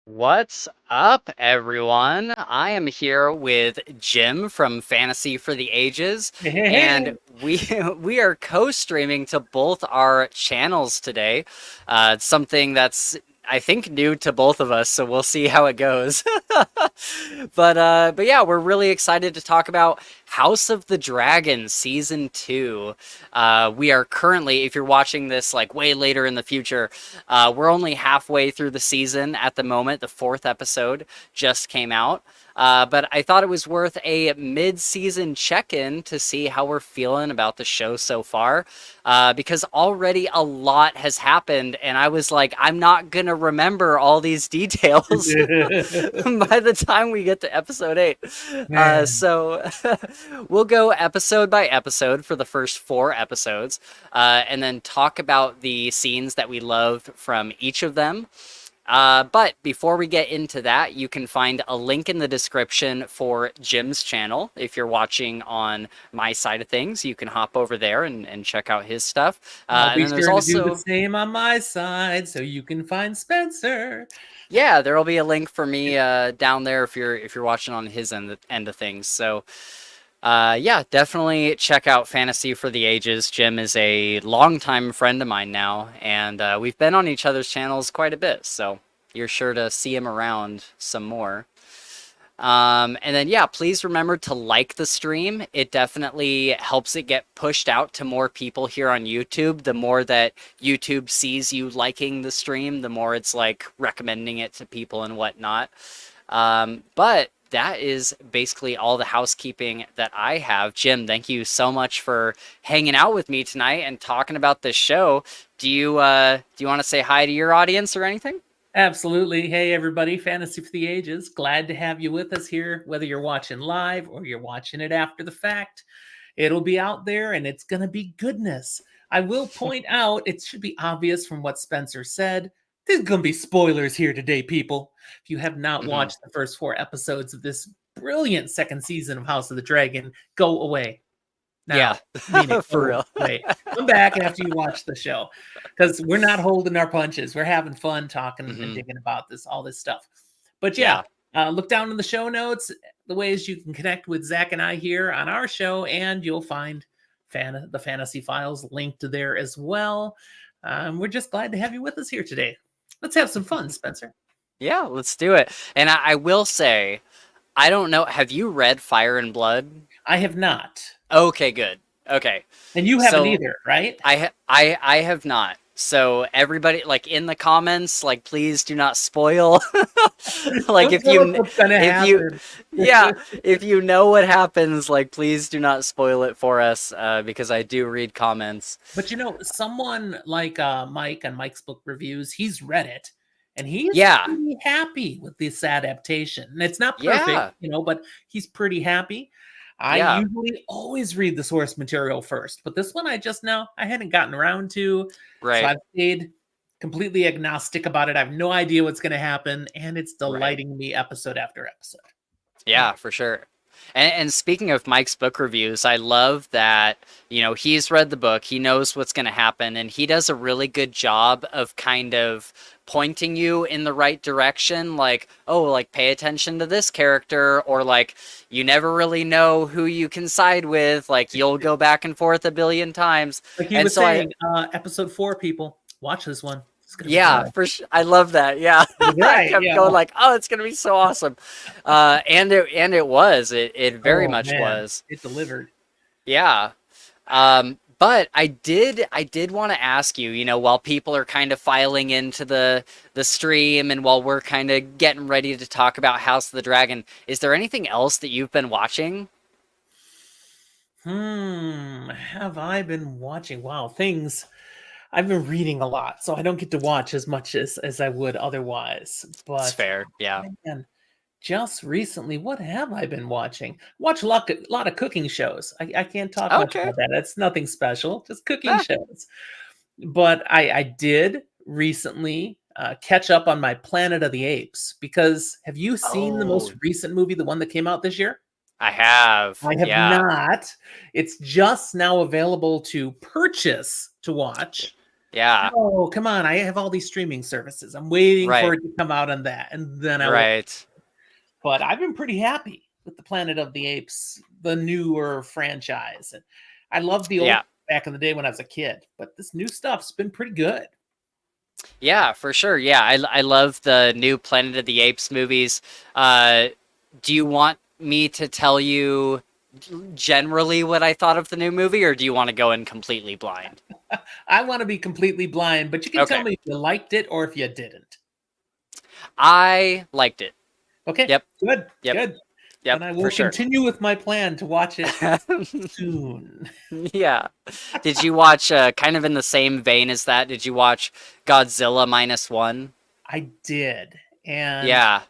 What's up, everyone? I am here with Jim from Fantasy for the Ages, and Hey, we we are co-streaming to both our channels today. It's something that's I think new to both of us, so we'll see how it goes. But yeah, we're really excited to talk about House of the Dragon season 2. We are currently, if you're watching this like way later in the future, we're only halfway through the season at the moment. The fourth episode just came out. But I thought it was worth a mid-season check-in to see how we're feeling about the show so far, because already a lot has happened, and I was like, I'm not gonna remember all these details by the time we get to episode 8. man. So we'll go episode by episode for the first 4 episodes, and then talk about the scenes that we loved from each of them. But before we get into that, you can find a link in the description for Jim's channel. If you're watching on my side of things, you can hop over there and check out his stuff. I'll And be then there's sure to do the also, same on my side so you can find Spencer. yeah, there'll be a link for me down there if you're watching on his end of things. So yeah, definitely check out Fantasy for the Ages. Jim is a longtime friend of mine now, and we've been on each other's channels quite a bit, so you're sure to see him around some more. And then, yeah, please remember to like the stream. It definitely helps it get pushed out to more people here on YouTube. The more that YouTube sees you liking the stream, the more it's like recommending it to people and whatnot. But that is basically all the housekeeping that I have. Jim, thank you so much for hanging out with me tonight and talking about this show. Do you want to say hi to your audience or anything? Absolutely. Hey, everybody. Fantasy for the Ages. Glad to have you with us here, whether you're watching live or you're watching it after the fact. It'll be out there and it's going to be goodness. I will point out, it should be obvious from what Spencer said. There's going to be spoilers here today, people. If you have not Hmm. watched the first 4 episodes of this brilliant second season of House of the Dragon, go away. Yeah, Now, mean it. for Oh, real. wait. Come back after you watch the show because we're not holding our punches. We're having fun talking and Hmm. digging about all this stuff. But yeah, Yeah. look down in the show notes, the ways you can connect with Zach and I here on our show, and you'll find the Fantasy Files linked there as well. We're just glad to have you with us here today. Let's have some fun, Spencer. Yeah, let's do it. And I will say, I don't know, have you read Fire and Blood? I have not, Okay, good. Okay. and you haven't So either, right? I have not. So everybody, like in the comments, like please do not spoil. Like Don't tell us what's gonna if you happen. yeah, if you know what happens, like please do not spoil it for us, because I do read comments. But someone like Mike on Mike's Book Reviews, he's read it and he's Yeah, pretty happy with this adaptation. And it's not perfect, yeah, but he's pretty happy. I yeah, usually always read the source material first, but this one I hadn't gotten around to. So right, I've stayed completely agnostic about it. I have no idea what's going to happen, and it's right. delighting me episode after episode. Yeah, for sure. And speaking of Mike's book reviews, I love that, he's read the book, he knows what's going to happen, and he does a really good job of kind of pointing you in the right direction. Like, oh, like pay attention to this character, or like, you never really know who you can side with. Like, you'll go back and forth a billion times. Like he And was so saying, episode 4, people, watch this one. It's going to be yeah, good. for sure. I love that. Yeah. I Right. kept Yeah. going like, oh, it's gonna be so awesome. And it was. It very Oh, much man. was. It delivered. Yeah. But I did want to ask you, while people are kind of filing into the stream and while we're kind of getting ready to talk about House of the Dragon, is there anything else that you've been watching? Have I been watching? Wow, things. I've been reading a lot, so I don't get to watch as much as I would otherwise. It's But fair. Yeah. man, just recently, what have I been watching? Watch a lot of cooking shows. I can't talk much Okay. about that. That's nothing special, just cooking Ah. shows. But I did recently catch up on my Planet of the Apes because have you seen the Oh, most recent movie, the one that came out this year? I have. I have Yeah. not. It's just now available to purchase to watch. Yeah. Oh, come on. I have all these streaming services. I'm waiting for Right. it to come out on that. And then I will. Right. But I've been pretty happy with the Planet of the Apes, the newer franchise. And I loved the old Yeah. back in the day when I was a kid, but this new stuff's been pretty good. Yeah, for sure. Yeah, I love the new Planet of the Apes movies. Uh, do you want me to tell you generally what I thought of the new movie, or do you want to go in completely blind? I want to be completely blind, but you can tell Okay. me if you liked it or if you didn't. I liked it. Okay, Yep. good, Yep. good. Yep. And I For will sure. continue with my plan to watch it soon. Yeah. Did you watch kind of in the same vein as that? Did you watch Godzilla minus one? I did. And Yeah.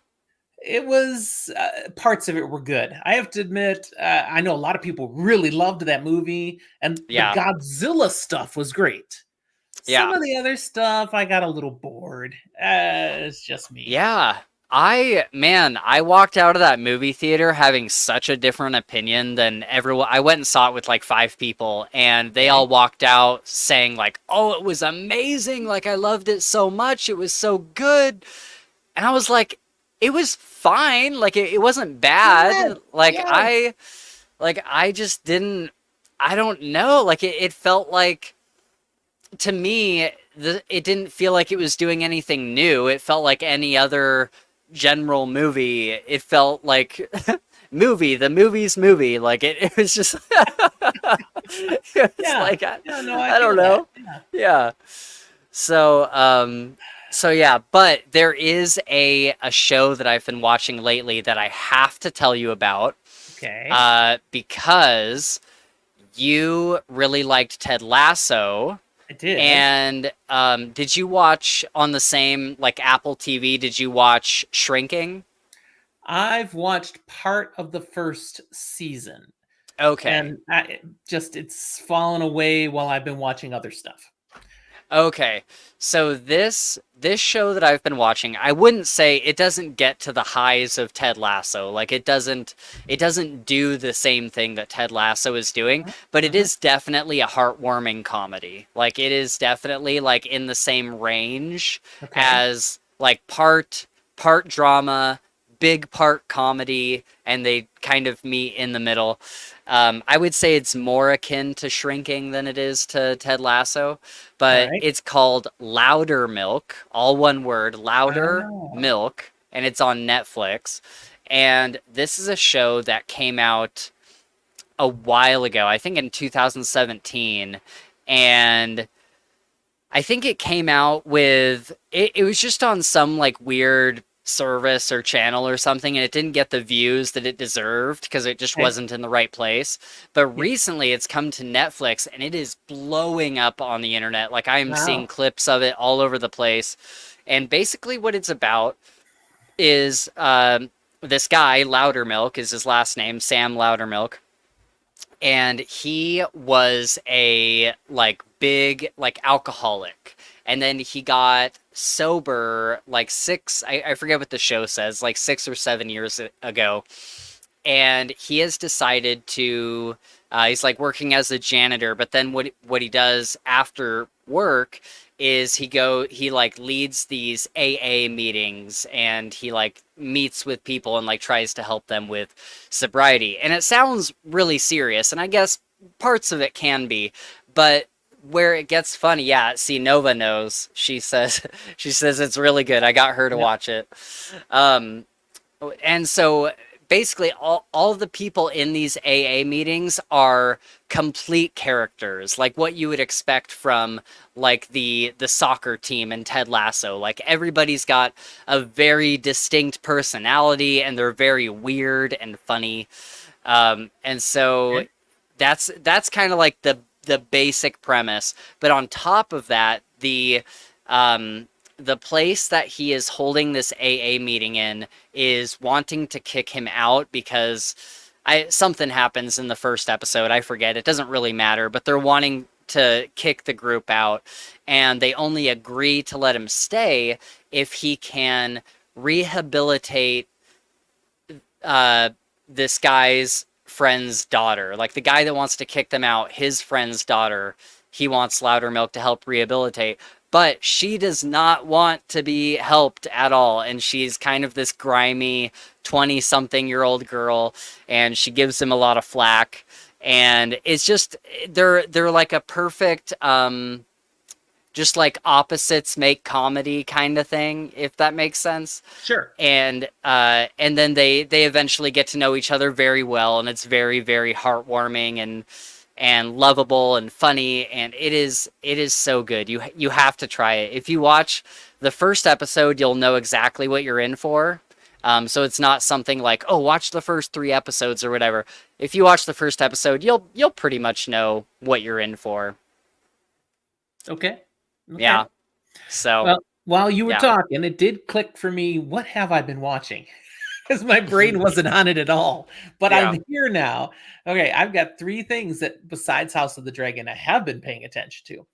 it was parts of it were good. I have to admit, I know a lot of people really loved that movie, and the Yeah. Godzilla stuff was great. Some Yeah. of the other stuff, I got a little bored. It's just me. Yeah. I walked out of that movie theater having such a different opinion than everyone. I went and saw it with like 5 people, and they Okay. all walked out saying like, "Oh, it was amazing. Like I loved it so much. It was so good." And I was like, "It was fine. Like it wasn't Yeah, bad. Like yeah, I just didn't I don't know. Like it felt like to me, it didn't feel like it was doing anything new. It felt like any other general movie. It felt like the movie's movie. Like it was just, it was yeah. like, Yeah, no, I I don't feel that. know. Yeah. Yeah. So, so yeah, but there is a show that I've been watching lately that I have to tell you about, Okay. because you really liked Ted Lasso. I did. And did you watch on the same like Apple TV? Did you watch Shrinking? I've watched part of the first season, Okay. and it's fallen away while I've been watching other stuff. Okay. So this show that I've been watching, I wouldn't say it doesn't get to the highs of Ted Lasso. Like it doesn't do the same thing that Ted Lasso is doing, but it Mhm. is definitely a heartwarming comedy. Like it is definitely like in the same range Okay. as like part drama, big part comedy, and they kind of meet in the middle. I would say it's more akin to Shrinking than it is to Ted Lasso, All but right. it's called Louder Milk, all one word, Louder Oh, Milk, and it's on Netflix. And this is a show that came out a while ago, I think in 2017, and I think it came out with it was just on some like weird service or channel or something, and it didn't get the views that it deserved because it just okay. wasn't in the right place. But Yeah. recently it's come to Netflix and it is blowing up on the internet. Like I am seeing Wow. clips of it all over the place. And basically what it's about is this guy, Loudermilk is his last name, Sam Loudermilk, and he was a like big like alcoholic, and then he got sober like I forget what the show says, like 6 or 7 years ago, and he has decided to he's like working as a janitor, but then what he does after work is he like leads these AA meetings, and he like meets with people and like tries to help them with sobriety. And it sounds really serious, and I guess parts of it can be, but where it gets funny, yeah, see, Nova knows. She says she says it's really good. I got her to Yep. watch it. Um and so basically all of the people in these AA meetings are complete characters, like what you would expect from like the soccer team in Ted Lasso. Like everybody's got a very distinct personality and they're very weird and funny. And so Okay. that's kind of like the basic premise. But on top of that, um, the place that he is holding this AA meeting in is wanting to kick him out because something happens in the first episode. I forget. It doesn't really matter, but they're wanting to kick the group out, and they only agree to let him stay if he can rehabilitate uh, this guy's friend's daughter. Like the guy that wants to kick them out, his friend's daughter. he wants Loudermilk to help rehabilitate. But she does not want to be helped at all. And she's kind of this grimy 20-something-year-old girl, and she gives him a lot of flack. And it's just, they're like a perfect, just like opposites make comedy kind of thing, if that makes sense. Sure. And then they eventually get to know each other very well, and it's very, very heartwarming and lovable and funny, and it is so good. You have to try it. If you watch the first episode, you'll know exactly what you're in for. So it's not something like, oh, watch the first 3 episodes or whatever. If you watch the first episode, you'll pretty much know what you're in for. Okay. Yeah. So well, while you were yeah. talking, it did click for me. What have I been watching? Because my brain wasn't on it at all. But Yeah. I'm here now. Okay, I've got 3 things that besides House of the Dragon I have been paying attention to.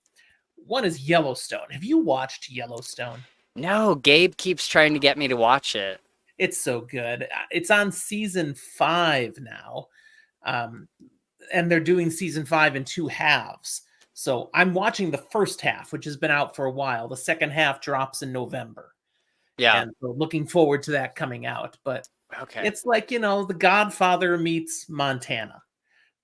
One is Yellowstone. Have you watched Yellowstone? No, Gabe keeps trying to get me to watch it. It's so good. It's on season 5 now. And they're doing season 5 in 2 halves. So I'm watching the first half, which has been out for a while. The second half drops in November. Yeah. And so looking forward to that coming out. But Okay. it's like, The Godfather meets Montana.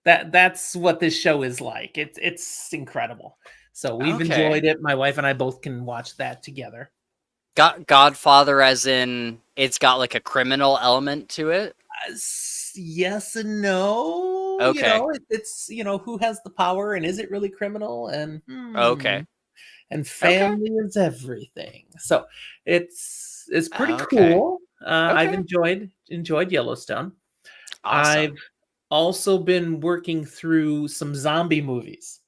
That's what this show is like. It's incredible. So we've enjoyed it. My wife and I both can watch that together. Godfather, as in it's got like a criminal element to it? Yes and no. Okay. It's who has the power and is it really criminal? And Okay. and family is everything. So it's pretty Okay. cool. I've Okay. enjoyed Yellowstone. Awesome. I've also been working through some zombie movies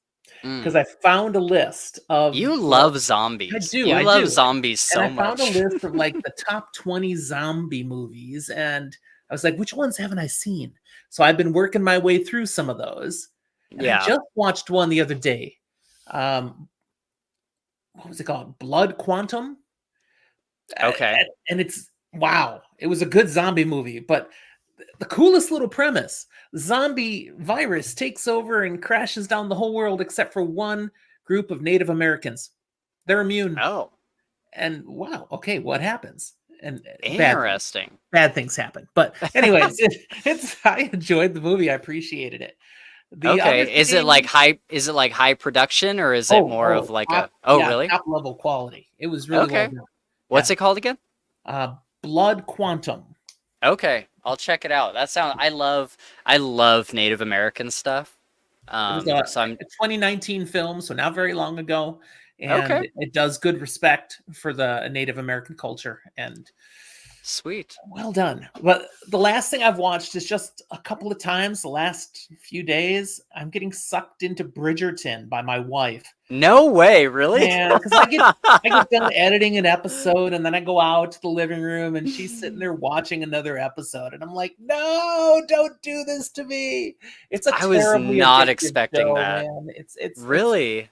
because Mm. I found a list of You love zombies. I do. You I love do. zombies so And I found much. a list of like the top 20 zombie movies, and I was like, which ones haven't I seen? So I've been working my way through some of those. And I Yeah. just watched one the other day. What was it called? Blood Quantum. Okay. And it's wow. It was a good zombie movie, but the coolest little premise. Zombie virus takes over and crashes down the whole world except for one group of Native Americans. They're immune. Oh, And wow, okay, what happens? And interesting. bad things happen. But anyways, it's I enjoyed the movie. I appreciated it. The other Okay. Is it thing, like high production, or is it more of like top, really? top level quality. It was really well Okay. done. What's it called again? Blood Quantum. Okay. I'll check it out. I love Native American stuff. It was So I'm a 2019 film, so not very long ago, and okay. it does good respect for the Native American culture, and Sweet. well done. But the last thing I've watched is just a couple of times the last few days. I'm getting sucked into Bridgerton by my wife. No way, really? Man, because I get done editing an episode and then I go out to the living room and she's sitting there watching another episode and I'm like, no, don't do this to me. It's a I was terribly not addictive expecting show, that. man. It's Really?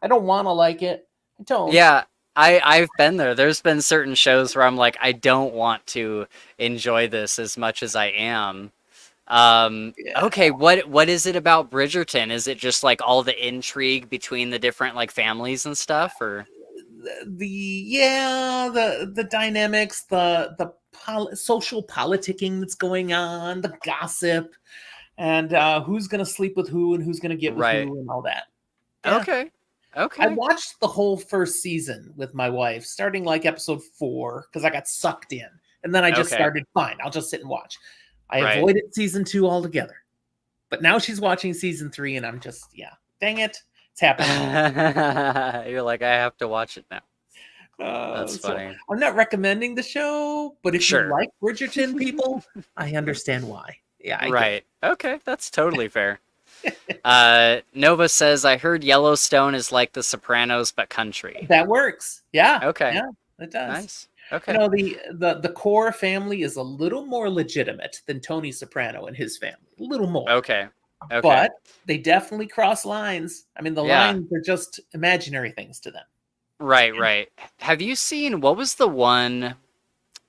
I don't want to like it. I don't. Yeah, I've been there. There's been certain shows where I'm like, I don't want to enjoy this as much as I am. Yeah. Okay, what is it about Bridgerton? Is it just like all the intrigue between the different like families and stuff, or? The dynamics, social politicking that's going on, the gossip, and who's gonna sleep with who and who's gonna get with Right. who and all that. Yeah. Okay. I Okay. watched the whole first season with my wife, starting like episode 4, because I got sucked in. And then I just Okay. started, fine, I'll just sit and watch. I Right. avoided season 2 altogether. But now she's watching season 3, and I'm just, dang it. It's happening. You're like, I have to watch it now. That's So funny. I'm not recommending the show, but if Sure. you like Bridgerton, people, I understand why. Yeah, I get it. Right. Okay, that's totally fair. Nova says, I heard Yellowstone is like The Sopranos but country. That works. Yeah. Okay. Yeah, it does. Nice. Okay. The core family is a little more legitimate than Tony Soprano and his family. A little more. Okay. Okay. But they definitely cross lines. I mean, the Yeah. lines are just imaginary things to them. Right, right. Have you seen, what was the one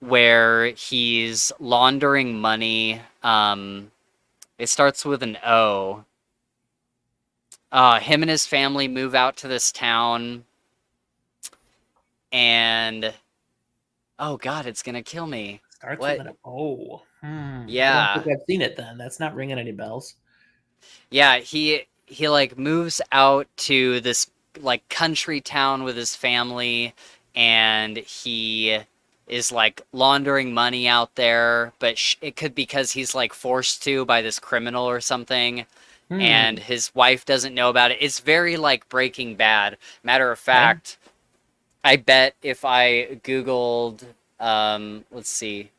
where he's laundering money? It starts with an O. him and his family move out to this town, and oh god, it's gonna kill me. Starts with What? an O. I don't think Yeah, I've seen it then. That's not ringing any bells. yeah. He like moves out to this like country town with his family, and he is like laundering money out there, but it could because he's like forced to by this criminal or something, and Hmm. his wife doesn't know about it. It's very like Breaking Bad. Matter of Okay. fact, I bet if I Googled, let's see,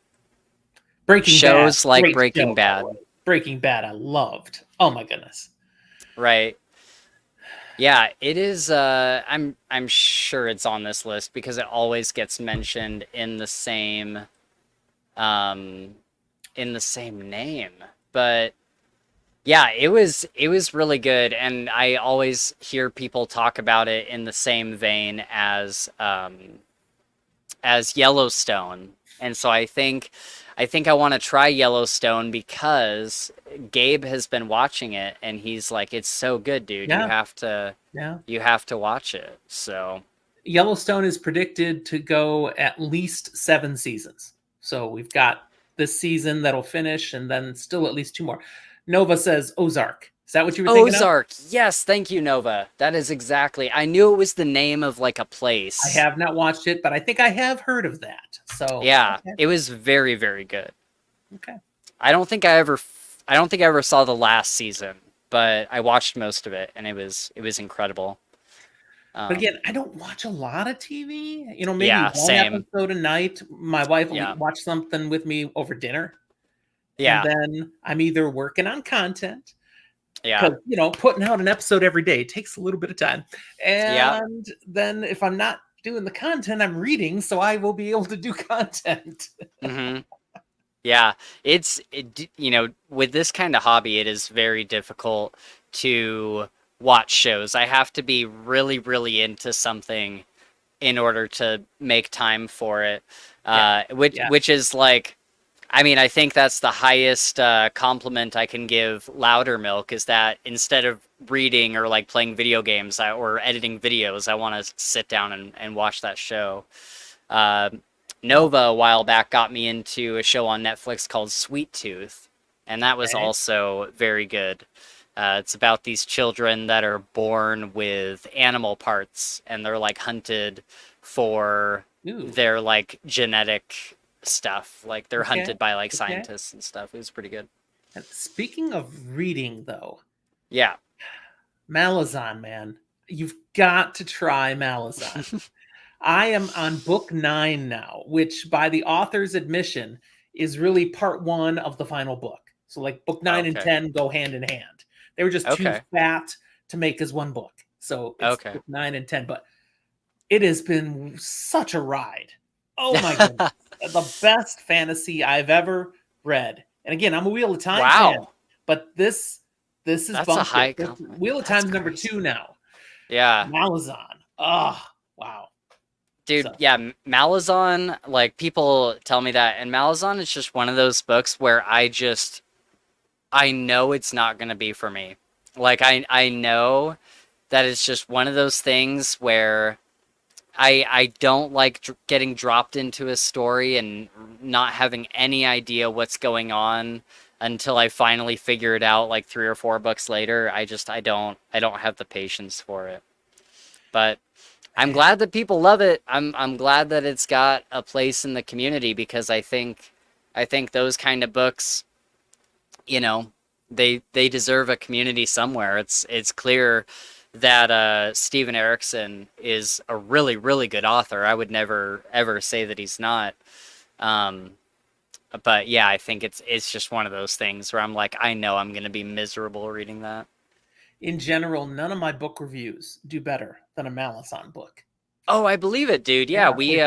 Breaking Bad. shows like Great Breaking show, by the Bad, way. Breaking Bad, I loved. Oh my goodness. right? Yeah, it is. I'm sure it's on this list because it always gets mentioned um, in the same name. But yeah, it was really good, and I always hear people talk about it in the same vein as Yellowstone. And so I think I want to try Yellowstone because Gabe has been watching it and he's like, it's so good, dude. You Yeah, have to yeah. you have to watch it. So, Yellowstone is predicted to go at least 7 seasons. So we've got this season that'll finish, and then still at least two more. Nova says Ozark. Is that what you were thinking of? Ozark. Yes, thank you, Nova. That is exactly. I knew it was the name of like a I place. have not watched it, but I think I have heard of that. So Yeah, okay, it was very, very good. okay. I don't think I ever saw the last season, but I watched most of it and it was incredible. But Um, again, I don't watch a lot of TV. Maybe yeah, one same. episode a night. My wife will Yeah. watch something with me over dinner, and Yeah. then I'm either working on content Yeah. because putting out an episode every day takes a little bit of time, Yeah. and then if I'm not doing the content, I'm reading, so I will be able to do content. Hmm. Yeah. With this kind of hobby, it is very difficult to watch shows. I have to be really, really into something in order to make time for it. Yeah, Which yeah. which is like, I mean, I think that's the highest compliment I can give Loudermilk is that instead of reading or like playing video games or editing videos, I want to sit down and watch that show. Uh, Nova a while back got me into a show on Netflix called Sweet Tooth, and that was Okay. also very good. It's about these children that are born with animal parts, and they're like hunted for Ooh. their like genetic stuff. Like they're Okay. hunted by like Okay. scientists and stuff. It was pretty good. And speaking of reading, though, Yeah. Malazan, man, you've got to try Malazan. I am on book 9 now, which by the author's admission is really part 1 of the final book. So like book 9 and Okay. 10 go hand in hand. They were just too Okay. fat to make as one book. So it's Okay. book 9 and 10, but it has been such a ride. Oh my goodness. The best fantasy I've ever read. And again, I'm a Wheel of Time fan, Wow. but this is That's a bumped high it. This- compliment. Wheel of That's Time's number crazy. 2 now. Yeah. Malazan. Oh, wow. Dude, So yeah, Malazan, like people tell me that, and Malazan is just one of those books where I know it's not gonna be for me. Like I know that it's just one of those things where I don't like getting dropped into a story and not having any idea what's going on until I finally figure it out like 3 or 4 books later. I don't have the patience for it. But I'm glad that people love it. I'm glad that it's got a place in the community because I think those kind of books, you know, they deserve a community somewhere. It's clear that Steven Erikson is a really, really good author. I would never ever say that he's not. Um, but yeah, I think it's just one of those things where I'm like, I know I'm gonna be miserable reading that. in general, none of my book reviews do better than a Malazan book. Oh, I believe it, dude. Yeah, Yeah, we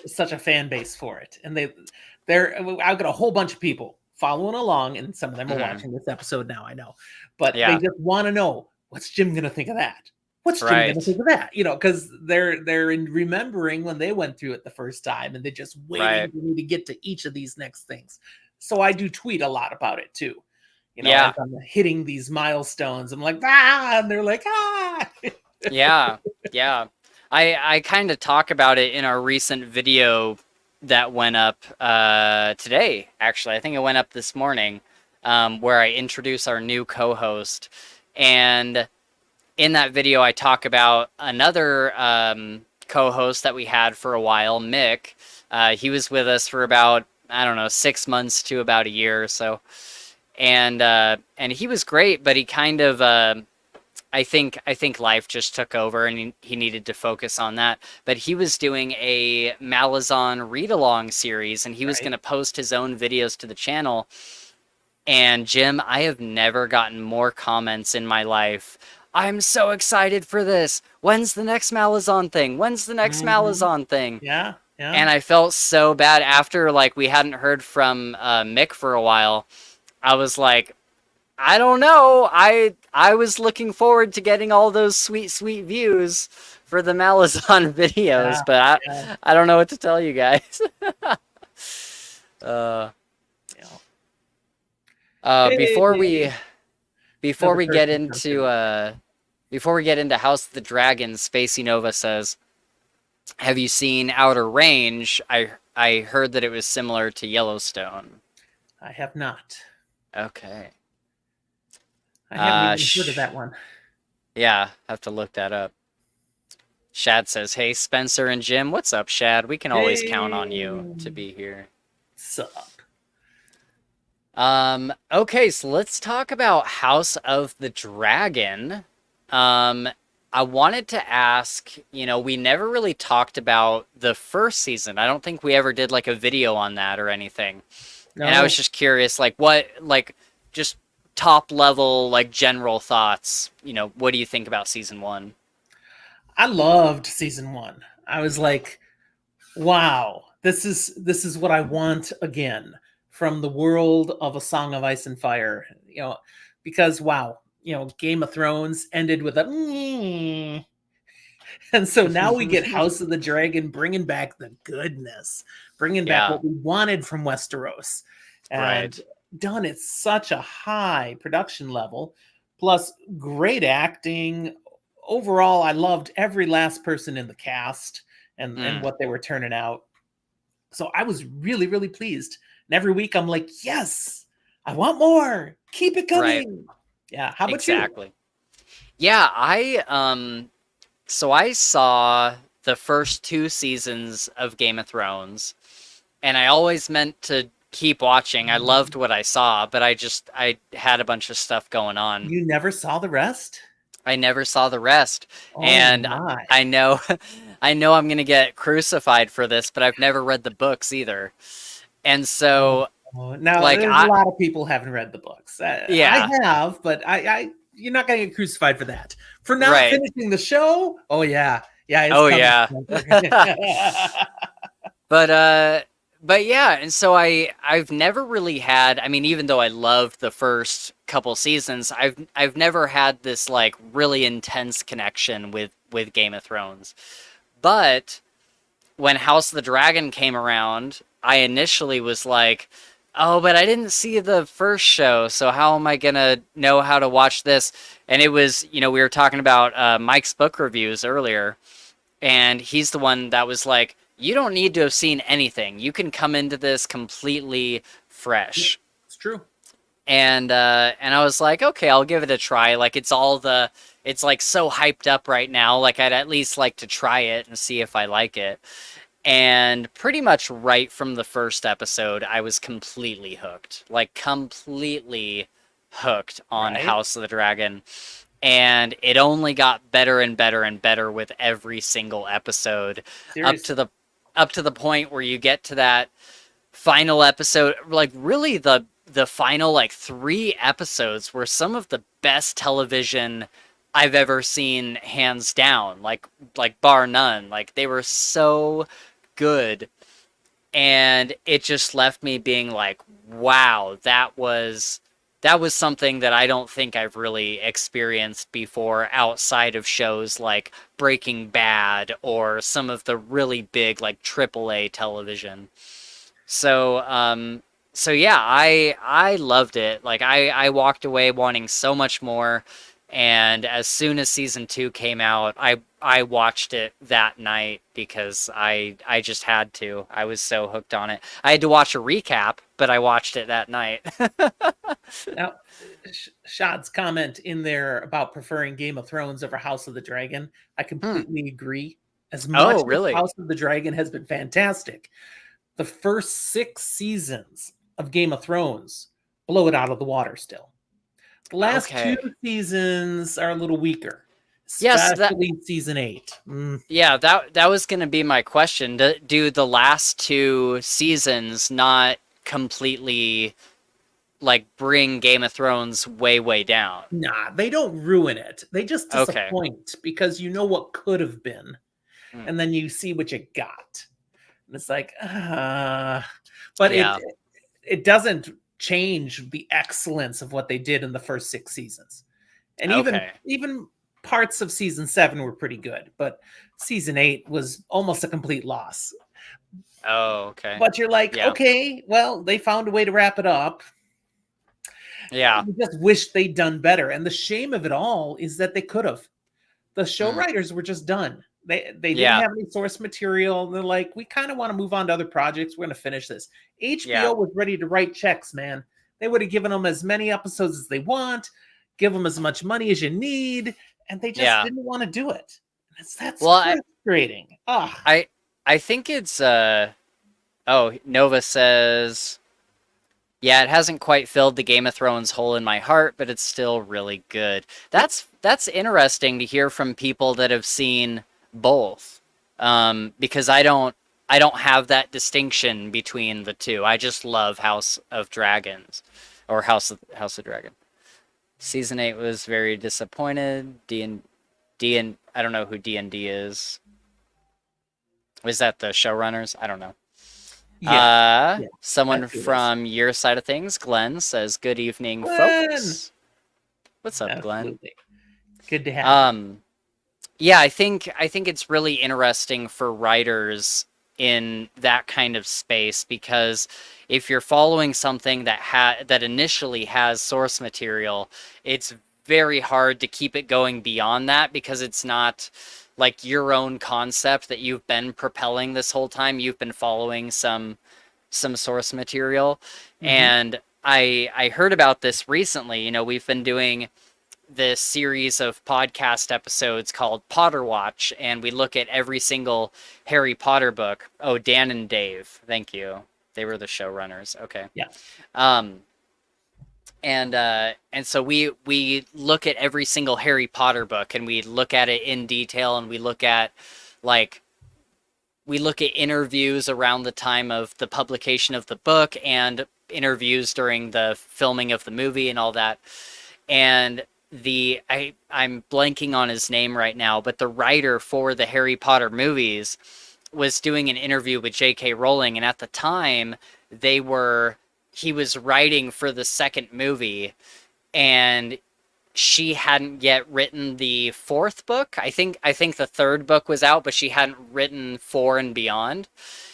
it's such a fan base for it, and I've got a whole bunch of people following along, and some of them are mhm, watching this episode now. I know, but they yeah, just want to know what's Jim going to think of that. What's Jim going to right, think of that? Because they're in remembering when they went through it the first time, and they're just waiting right. for me to get to each of these next things. So I do tweet a lot about it too. As Yeah. I'm hitting these milestones, I'm like, ah, and they're like, ah. Yeah. Yeah. I kind of talk about it in our recent video that went up today, actually. I think it went up this morning, where I introduce our new co-host. And in that video, I talk about another co-host that we had for a while, Mick. He was with us for about, I don't know, 6 months to about a year or so. And he was great, but he kind of I think life just took over and he needed to focus on that. But he was doing a Malazan read-along series and he was Right. going to post his own videos to the channel. And Jim, I have never gotten more comments in my life. I'm so excited for this. When's the next Malazan thing? When's the next Mhm. Malazan thing? Yeah, yeah. And I felt so bad after like we hadn't heard from Mick for a while. I was like, I don't know. I was looking forward to getting all those sweet views for the Malazan videos, Yeah, but yeah, I don't know what to tell you guys. uh, yeah. uh, before Hey, we before another we get person jumped into in. House of the Dragon, Spacey Nova says, "Have you seen Outer Range? I heard that it was similar to Yellowstone." I have not. Okay. I haven't even heard of Sh that one. Yeah, have to look that up. Shad says, "Hey, Spencer and Jim, what's up, Shad? We can always count on you Hey, to be here." sup? Okay, so let's talk about House of the Dragon. Um, I wanted to ask, we never really talked about the first season. I don't think we ever did like a video on that or anything. And I was No, just curious, just top level, like general thoughts. What do you think about season one? I loved season one. I was like, wow, this is what I want again from the world of A Song of Ice and Fire. Because wow, Game of Thrones ended with a and so now we get House of the Dragon bringing back the goodness, bringing back Yeah, what we wanted from Westeros, and right. done at such a high production level, plus great acting. Overall, I loved every last person in the cast and Mm, what they were turning out. So I was really, really pleased. And every week I'm like, yes, I want more. Keep it right, coming. Yeah. How about you? exactly. Yeah, so I saw the first two seasons of Game of Thrones, and I always meant to keep watching. I loved what I saw, but I had a bunch of stuff going on. You never saw the rest? I never saw the rest, Oh and my. I know, I know I'm gonna get crucified for this, but I've never read the books either. And Oh, so, now like, there's a lot of people haven't read the books. I yeah, have, but you're not going to get crucified for that. For not right. finishing the show? Oh yeah, yeah, it's Oh coming. yeah. But but yeah, and so I've never really had, I mean, even though I loved the first couple seasons, I've never had this like really intense connection with Game of Thrones. But when House of the Dragon came around, I initially was like, "Oh, but I didn't see the first show, so how am I gonna know how to watch this?" And it was, we were talking about Mike's book reviews earlier, and he's the one that was like, you don't need to have seen anything. You can come into this completely Yeah, fresh. it's true. And I was like, okay, I'll give it a try. Like it's like so hyped up right now. Like I'd at least like to try it and see if I like it. And pretty much right from the first episode, I was completely hooked. Like completely hooked on Right? House of the Dragon, and it only got better and better and better with every single episode, up to Seriously. the up to the point where you get to that final episode. Like really, the final like 3 episodes were some of the best television I've ever seen, hands down. Like bar none. Like they were so good, and it just left me being like, wow, that was something that I don't think I've really experienced before outside of shows like Breaking Bad or some of the really big like AAA television. So so yeah, I loved it. Like I walked away wanting so much more, and as soon as season 2 came out, I watched it that night because I just had to. I was so hooked on it. I had to watch a recap, but I watched it that night. Now, Shad's comment in there about preferring Game of Thrones over House of the Dragon, I Hmm. completely agree. As much Oh, as really? House of the Dragon has been fantastic, the first 6 seasons of Game of Thrones blow it out of the water still. The last two Okay. seasons are a little weaker, Yes, that especially season 8. yeah, that was going to be my question. Do the last 2 seasons not completely like bring Game of Thrones way down? Nah, they don't ruin it. They just Okay. disappoint because you know what could have been, Hmm. and then you see what you got. And it's like, but Yeah. it doesn't change the excellence of what they did in the first 6 seasons. And even Okay. even parts of season 7 were pretty good, but season 8 was almost a complete loss. Oh, okay. But you're like, Yeah. okay, well, they found a way to wrap it up. Yeah. You just wish they'd done better. And the shame of it all is that they could have. The show Mm. writers were just done. They didn't Yeah. have any source material. They're like, we kind of want to move on to other projects. We're going to finish this. Yeah. HBO was ready to write checks, man. They would have given them as many episodes as they want, give them as much money as you need, and they just Yeah. didn't want to do it. That's Well, frustrating. Ah, I I think it's oh, Nova says, yeah, it hasn't quite filled the Game of Thrones hole in my heart, but it's still really good. That's interesting to hear from people that have seen both. Because I don't have that distinction between the two. I just love House of Dragons or House of Dragon. Season 8 was very disappointed. D and I don't know who D&D is. Is that the showrunners? I don't know. yeah, yeah, Someone that's who it is. from your side of things, Glenn, says, "Good evening, Glenn, folks." What's up, Glenn? absolutely good to have you. Um, yeah, I think it's really interesting for writers in that kind of space because if you're following something that initially has source material, it's very hard to keep it going beyond that because it's not like your own concept that you've been propelling this whole time. You've been following some source material. Hmm. And I heard about this recently. You know, we've been doing this series of podcast episodes called Potter Watch, and we look at every single Harry Potter book. Oh, Dan and Dave, thank you. They were the showrunners. Okay. Yeah. Um, and so we look at every single Harry Potter book, and we look at it in detail, and like we look at interviews around the time of the publication of the book and interviews during the filming of the movie and all that. And I'm blanking on his name right now, but the writer for the Harry Potter movies was doing an interview with J.K. Rowling, and at the time they were he was writing for the second movie, and she hadn't yet written the fourth book. I think the third book was out, but she hadn't written 4 and beyond.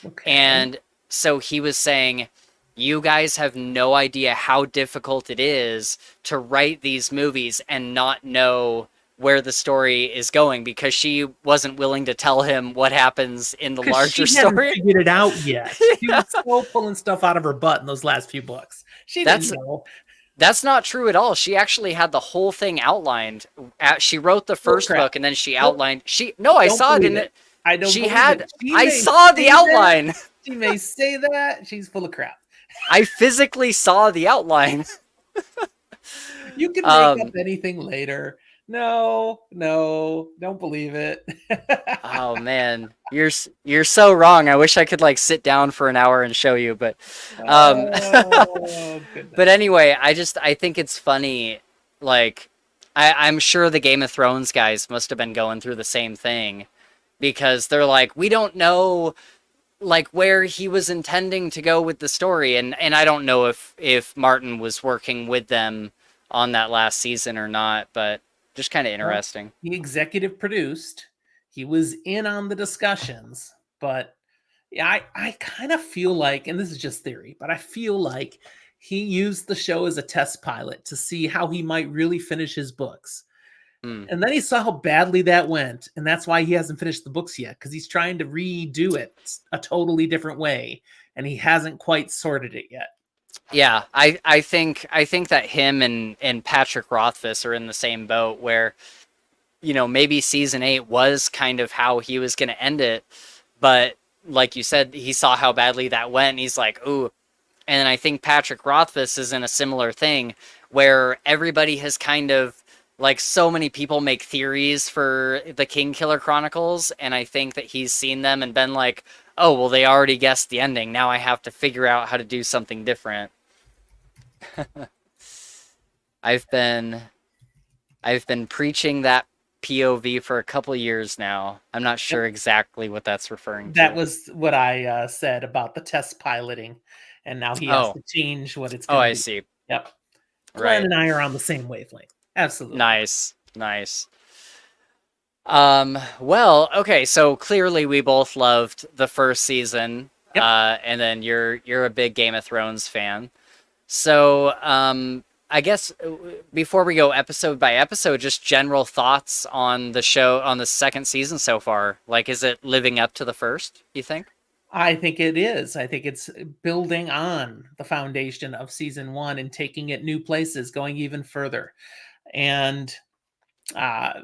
Okay. And so he was saying, you guys have no idea how difficult it is to write these movies and not know where the story is going because she wasn't willing to tell him what happens in the Because larger she hadn't story. figured it out yet. She Yeah. was still pulling stuff out of her butt in those last few books. She didn't That's know. that's not true at all. She actually had the whole thing outlined. She wrote the Full of first crap. book and then she Nope. outlined no, I Don't saw it believe in it. it. I don't She believe it. had She I may saw the say that. outline. She may say that. She's full of crap. I physically saw the outline. You can make up Um anything later. No, no, don't believe it. Oh man, you're so wrong. I wish I could like sit down for an hour and show you, but um Oh, but goodness. anyway, I think it's funny like I'm sure the Game of Thrones guys must have been going through the same thing because they're like, we don't know like where he was intending to go with the story, and I don't know if Martin was working with them on that last season or not, but just kind of Well, interesting. he executive produced. He was in on the discussions, but Yeah, I kind of feel like, and this is just theory, but I feel like he used the show as a test pilot to see how he might really finish his books. Hmm. And then he saw how badly that went, and that's why he hasn't finished the books yet, because he's trying to redo it a totally different way, and he hasn't quite sorted it yet. Yeah, I think that him and Patrick Rothfuss are in the same boat where, maybe season 8 was kind of how he was going to end it, but like you said, he saw how badly that went, and he's like, ooh. And I think Patrick Rothfuss is in a similar thing where everybody has kind of, like, so many people make theories for the Kingkiller Chronicles, and I think that he's seen them and been like, oh, well, they already guessed the ending. Now I have to figure out how to do something different. I've been I've been preaching that POV for a couple years now. I'm not sure exactly what that's referring to. That was what I said about the test piloting, and now he has Oh, to change what it's oh, going to I be. see. Yep. Glenn Right. and I are on the same wavelength. Absolutely. Nice. Nice. Well, okay, so clearly we both loved the first season. Yep. And then you're a big Game of Thrones fan. So, I guess before we go episode by episode, just general thoughts on the show, on the second season so far. Like, is it living up to the first, you think? I think it is. I think it's building on the foundation of season 1 and taking it new places, going even further. And uh,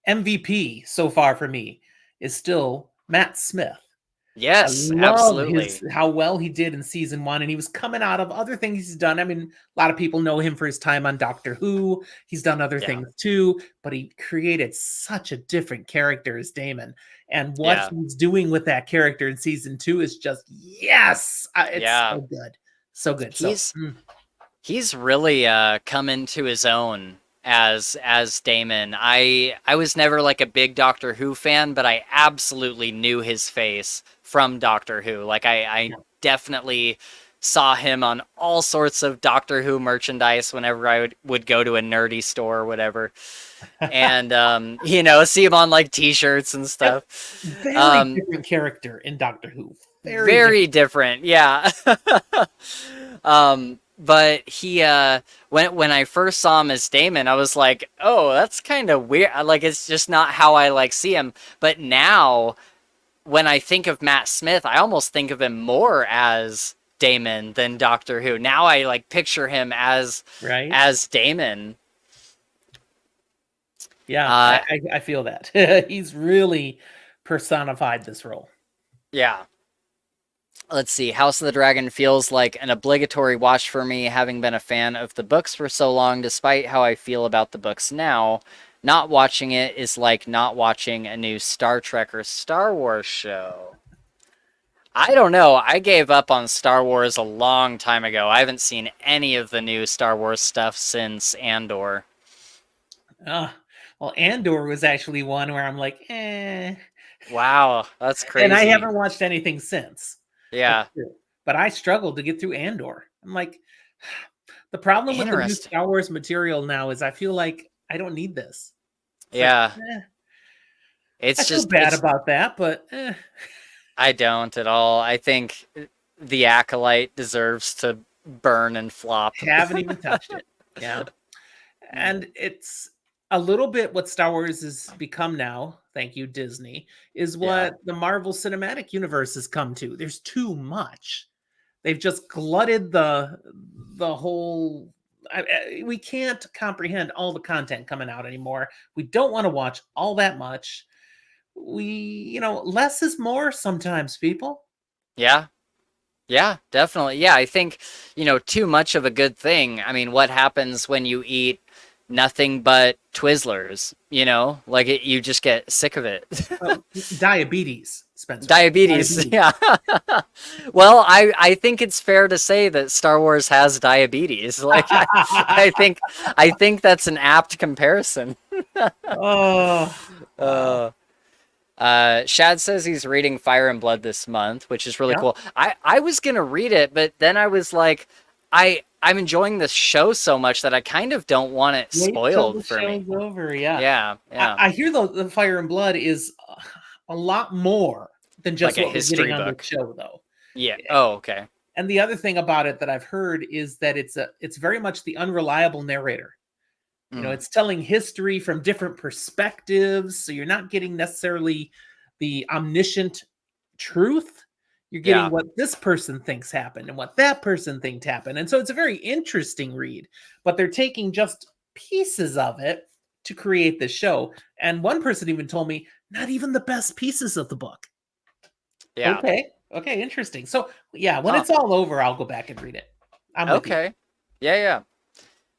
MVP so far for me is still Matt Smith. I Yes, love absolutely. how well he did in season 1, and he was coming out of other things he's done. I mean, a lot of people know him for his time on Doctor Who. He's done other Yeah. things too, but he created such a different character as Damon. And what Yeah. he's doing with that character in season 2 is just yes, it's Yeah. so good, so good. He's he's really come into his own as Damon. I was never like a big Doctor Who fan, but I absolutely knew his face from Doctor Who. Like I definitely saw him on all sorts of Doctor Who merchandise whenever I would go to a nerdy store or whatever. And see him on like t-shirts and stuff. very different character in Doctor Who. Very different. Yeah. But he when I first saw him as Damon, I was like, "Oh, that's kind of weird." Like it's just not how I like see him. But now when I think of Matt Smith, I almost think of him more as Damon than Doctor Who. Now I like picture him as Damon. Yeah, I feel that. He's really personified this role. Yeah. Let's see. House of the Dragon feels like an obligatory watch for me, having been a fan of the books for so long, despite how I feel about the books now. Not watching it is like not watching a new Star Trek or Star Wars show. I don't know. I gave up on Star Wars a long time ago. I haven't seen any of the new Star Wars stuff since Andor. Well, Andor was actually one where I'm like, eh. Wow, that's crazy. And I haven't watched anything since. Yeah. But I struggled to get through Andor. I'm like, the problem with the new Star Wars material now is I feel like I don't need this. Yeah. Like, it's I just feel bad about that, but I don't at all. I think the Acolyte deserves to burn and flop. Haven't even touched it. Yeah. And it's a little bit what Star Wars has become now, thank you, Disney, is what the Marvel Cinematic Universe has come to. There's too much. They've just glutted the whole... we can't comprehend all the content coming out anymore. We don't want to watch all that much. Less is more sometimes, people. Yeah. Yeah, definitely. Yeah, I think, too much of a good thing. I mean, what happens when you eat nothing but Twizzlers, like you just get sick of it. Diabetes, Spencer. Diabetes. Yeah. Well, I think it's fair to say that Star Wars has diabetes. Like I think that's an apt comparison. Shad says he's reading Fire and Blood this month, which is really cool. I was gonna read it, but then I was like, I'm enjoying this show so much that I kind of don't want it spoiled for me. Over, yeah. Yeah. I hear the Fire and Blood is a lot more than just Like a what we're history getting on the book. show, though. Yeah. Oh, okay. And the other thing about it that I've heard is that it's very much the unreliable narrator. Mm. It's telling history from different perspectives, so you're not getting necessarily the omniscient truth. You're getting Yeah. what this person thinks happened and what that person thinks happened. And so it's a very interesting read, but they're taking just pieces of it to create this show. And one person even told me, not even the best pieces of the book. Yeah. Okay. Okay. Interesting. So, yeah, when Huh. it's all over, I'll go back and read it. I'm with you. Okay. Yeah, yeah.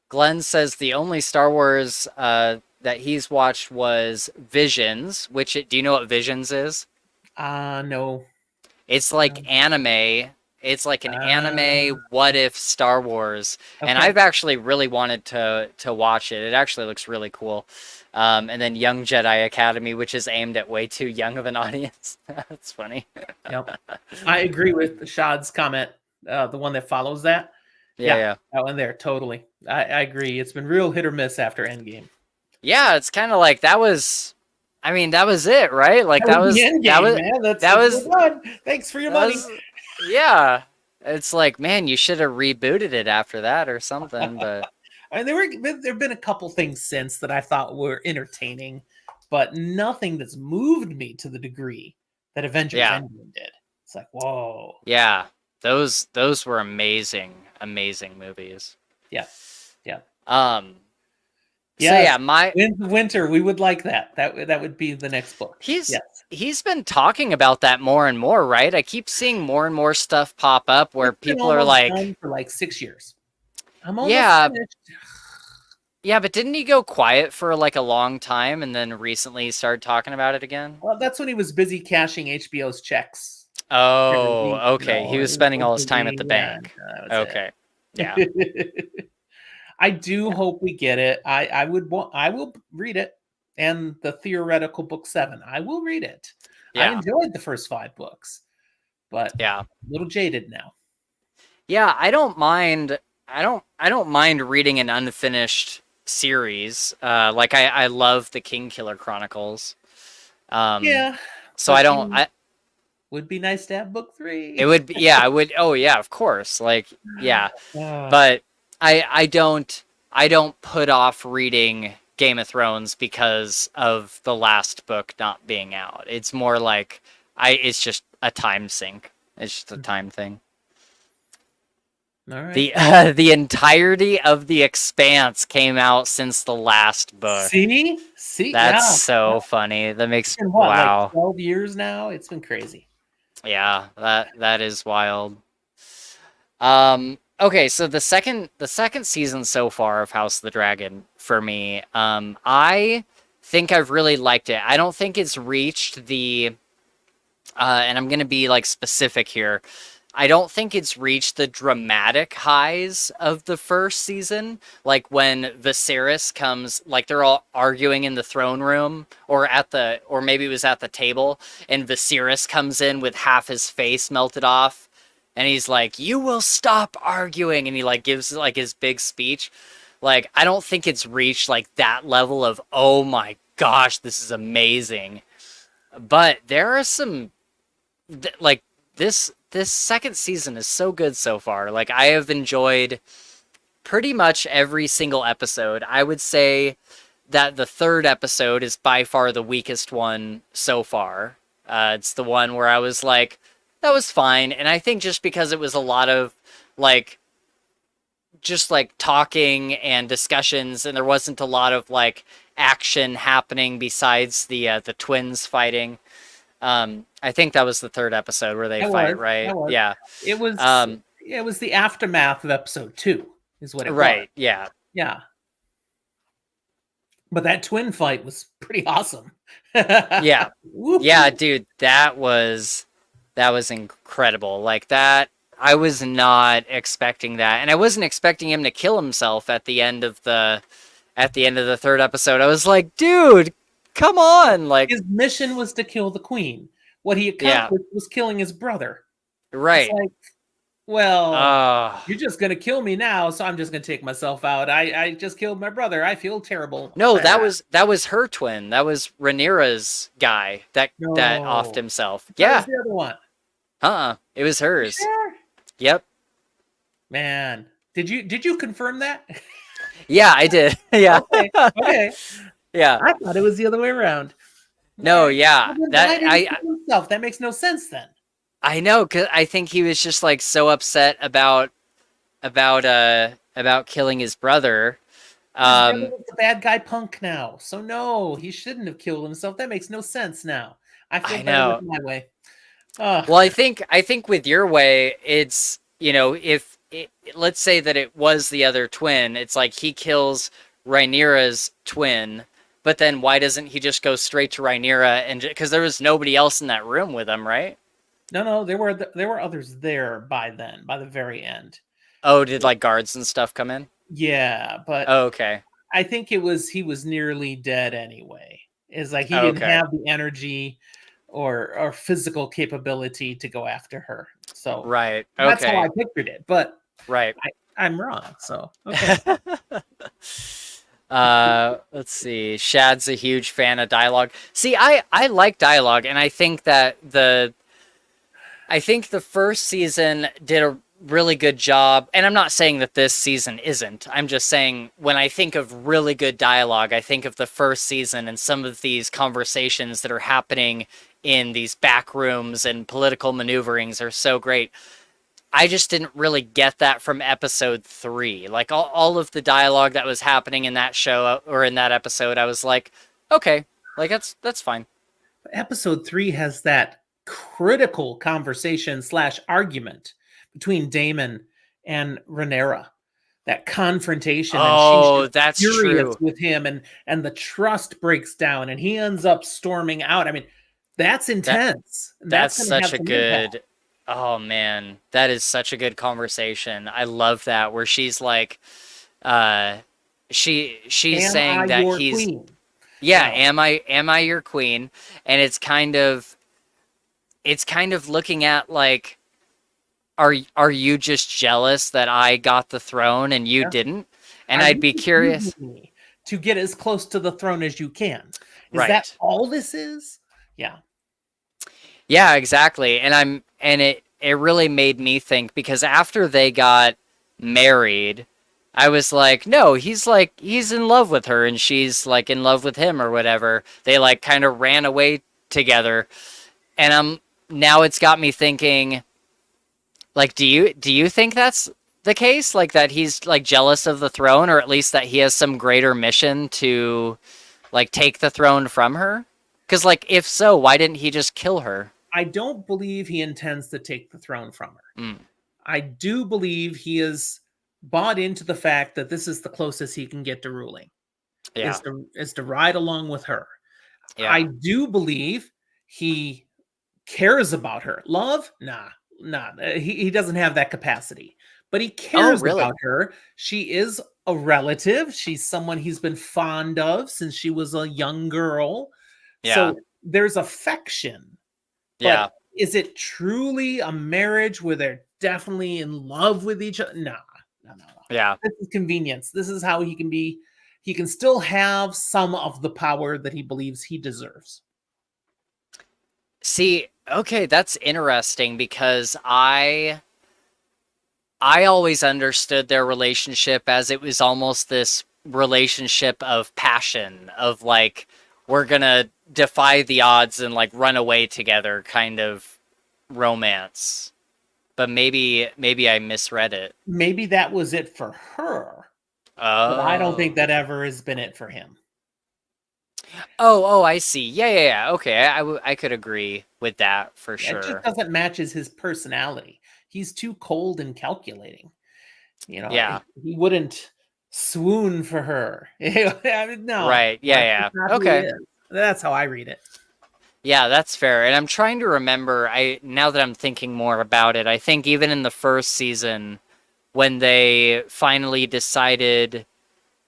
Glenn says the only Star Wars that he's watched was Visions, which do you know what Visions is? No. It's like anime. It's like an anime what if Star Wars. And Okay. I've actually really wanted to watch it. It actually looks really cool. And then Young Jedi Academy, which is aimed at way too young of an audience. That's funny. Yep. I agree with Shad's comment, the one that follows that. Yeah. That one there, totally. I agree. It's been real hit or miss after Endgame. Yeah, it's kind of like that was it, right? Like the Endgame, man. That's done. Thanks for your money. Yeah. It's like, man, you should have rebooted it after that or something, but I mean, there've been a couple things since that I thought were entertaining, but nothing that's moved me to the degree that Avengers Endgame did. It's like, whoa. Yeah. Those were amazing movies. Yeah. Yeah. So yeah, my Winter, we would like that. That would be the next book. He's been talking about that more and more, right? I keep seeing more and more stuff pop up where people are like, done for like 6 years. I'm almost finished. Yeah, but didn't he go quiet for like a long time and then recently started talking about it again? Well, that's when he was busy cashing HBO's checks. Oh, okay. He was spending all his time at the bank. Okay. Yeah. I do hope we get it. I will read it, and the theoretical book 7. I will read it. Yeah. I enjoyed the first 5 books, but yeah, a little jaded now. Yeah, I don't mind. I don't mind reading an unfinished series. Like I love the Kingkiller Chronicles. Yeah. So I don't. Would be nice to have book 3. It would be. Yeah, I would. Oh yeah, of course. Like yeah, but. I don't put off reading Game of Thrones because of the last book not being out. It's more like it's just a time sink. It's just a time thing. All right. The entirety of The Expanse came out since the last book. See, that's so funny. That makes wow. Like 12 years now. It's been crazy. Yeah, that is wild. Okay, so the second season so far of House of the Dragon for me, I think I've really liked it. I don't think it's reached the, and I'm gonna be like specific here. I don't think it's reached the dramatic highs of the first season, like when Viserys comes, like they're all arguing in the throne room or maybe it was at the table, and Viserys comes in with half his face melted off. And he's like, "You will stop arguing," and he like gives like his big speech. Like, I don't think it's reached like that level of, oh my gosh, this is amazing. But there are some, like this second season is so good so far. Like, I have enjoyed pretty much every single episode. I would say that the third episode is by far the weakest one so far. It's the one where I was like, that was fine. And I think just because it was a lot of like just like talking and discussions, and there wasn't a lot of like action happening besides the twins fighting. I think that was the third episode where they fight, right? Yeah. It was the aftermath of episode 2 is what it was. Right, yeah. Yeah. But that twin fight was pretty awesome. Yeah. Yeah, dude, that was incredible. Like that, I was not expecting that, and I wasn't expecting him to kill himself at the end of the third episode. I was like, dude, come on! Like his mission was to kill the queen. What he accomplished was killing his brother. Right. It's like, Well, Oh. you're just gonna kill me now, so I'm just gonna take myself out. I just killed my brother. I feel terrible. No, Ah, that was her twin. That was Rhaenyra's guy that offed no, himself. that was Yeah. the other one. It was You hers. sure? Yep. Man, did you confirm that? Yeah, I did. Yeah. Okay, okay. Yeah. I thought it was the other way around. No, Why? yeah. Well, then why That did he kill himself? That makes no sense then. I know, 'cause I think he was just like so upset about killing his brother. His brother Um was the bad guy punk now. So no, he shouldn't have killed himself. That makes no sense now. I feel I better with know. my way. Ugh. Well, I think with your way, it's, you know, if let's say that it was the other twin, it's like he kills Rhaenyra's twin, but then why doesn't he just go straight to Rhaenyra and because there was nobody else in that room with him, right? No, there were others there by then, by the very end. Oh, did like guards and stuff come in? Yeah, but Oh, okay. I think he was nearly dead anyway. It's like he Oh, didn't okay. have the energy or physical capability to go after her. So Right. that's how Okay. I pictured it, but Right. I'm wrong. So okay. Let's see. Shad's a huge fan of dialogue. See, I like dialogue, and I think the first season did a really good job. And I'm not saying that this season isn't. I'm just saying when I think of really good dialogue, I think of the first season and some of these conversations that are happening in these back rooms and political maneuverings are so great. I just didn't really get that from episode 3. Like all of the dialogue that was happening in that show or in that episode, I was like, okay, like that's fine. Episode 3 has that critical conversation slash argument between Damon and Rhaenyra. That confrontation, and she's Oh, just that's furious true. with him, and the trust breaks down, and he ends up storming out. I mean, that's That intense. That's that's going to such have a some impact. good. Oh man, that is such a good conversation. I love that where she's like, uh, she's Am I saying that your he's queen? yeah, No, am I your queen? And it's kind of looking at like are you just jealous that I got the throne and you yeah. didn't? And Are I'd you be just curious. using me to get as close to the throne as you can? Is that Right. all this is? Yeah. Yeah, exactly. And it really made me think because after they got married, I was like, he's in love with her and she's like in love with him or whatever. They like kind of ran away together. And now it's got me thinking like do you think that's the case? Like that he's like jealous of the throne or at least that he has some greater mission to like take the throne from her? Cuz like if so, why didn't he just kill her? I don't believe he intends to take the throne from her. Mm, I do believe he is bought into the fact that this is the closest he can get to ruling yeah. is to ride along with her. I Yeah. do believe he cares about her. Love? Nah, nah. He doesn't have that capacity, but he Oh, cares really? about her. She is a relative. She's someone he's been fond of since she was a young girl. Yeah. So there's affection, but Yeah. is it truly a marriage where they're definitely in love with each other? No, no, no, no. Yeah. This is convenience. This is how he can be. He can still have some of the power that he believes he deserves. See, okay, that's interesting because I always understood their relationship as it was almost this relationship of passion, of like we're gonna defy the odds and like run away together kind of romance. But maybe I misread it. Maybe that was it for her, but I don't think Oh. that ever has been it for him. Oh, I see. Yeah. Okay, I could agree with that for Yeah, it just sure. doesn't match his personality. He's too cold and calculating. Yeah. He wouldn't swoon for her. I mean, no, Right. that's just Yeah. not who he Okay. is. That's how I read it. Yeah, that's fair. And I'm trying to remember, I now that I'm thinking more about it, I think even in the first season when they finally decided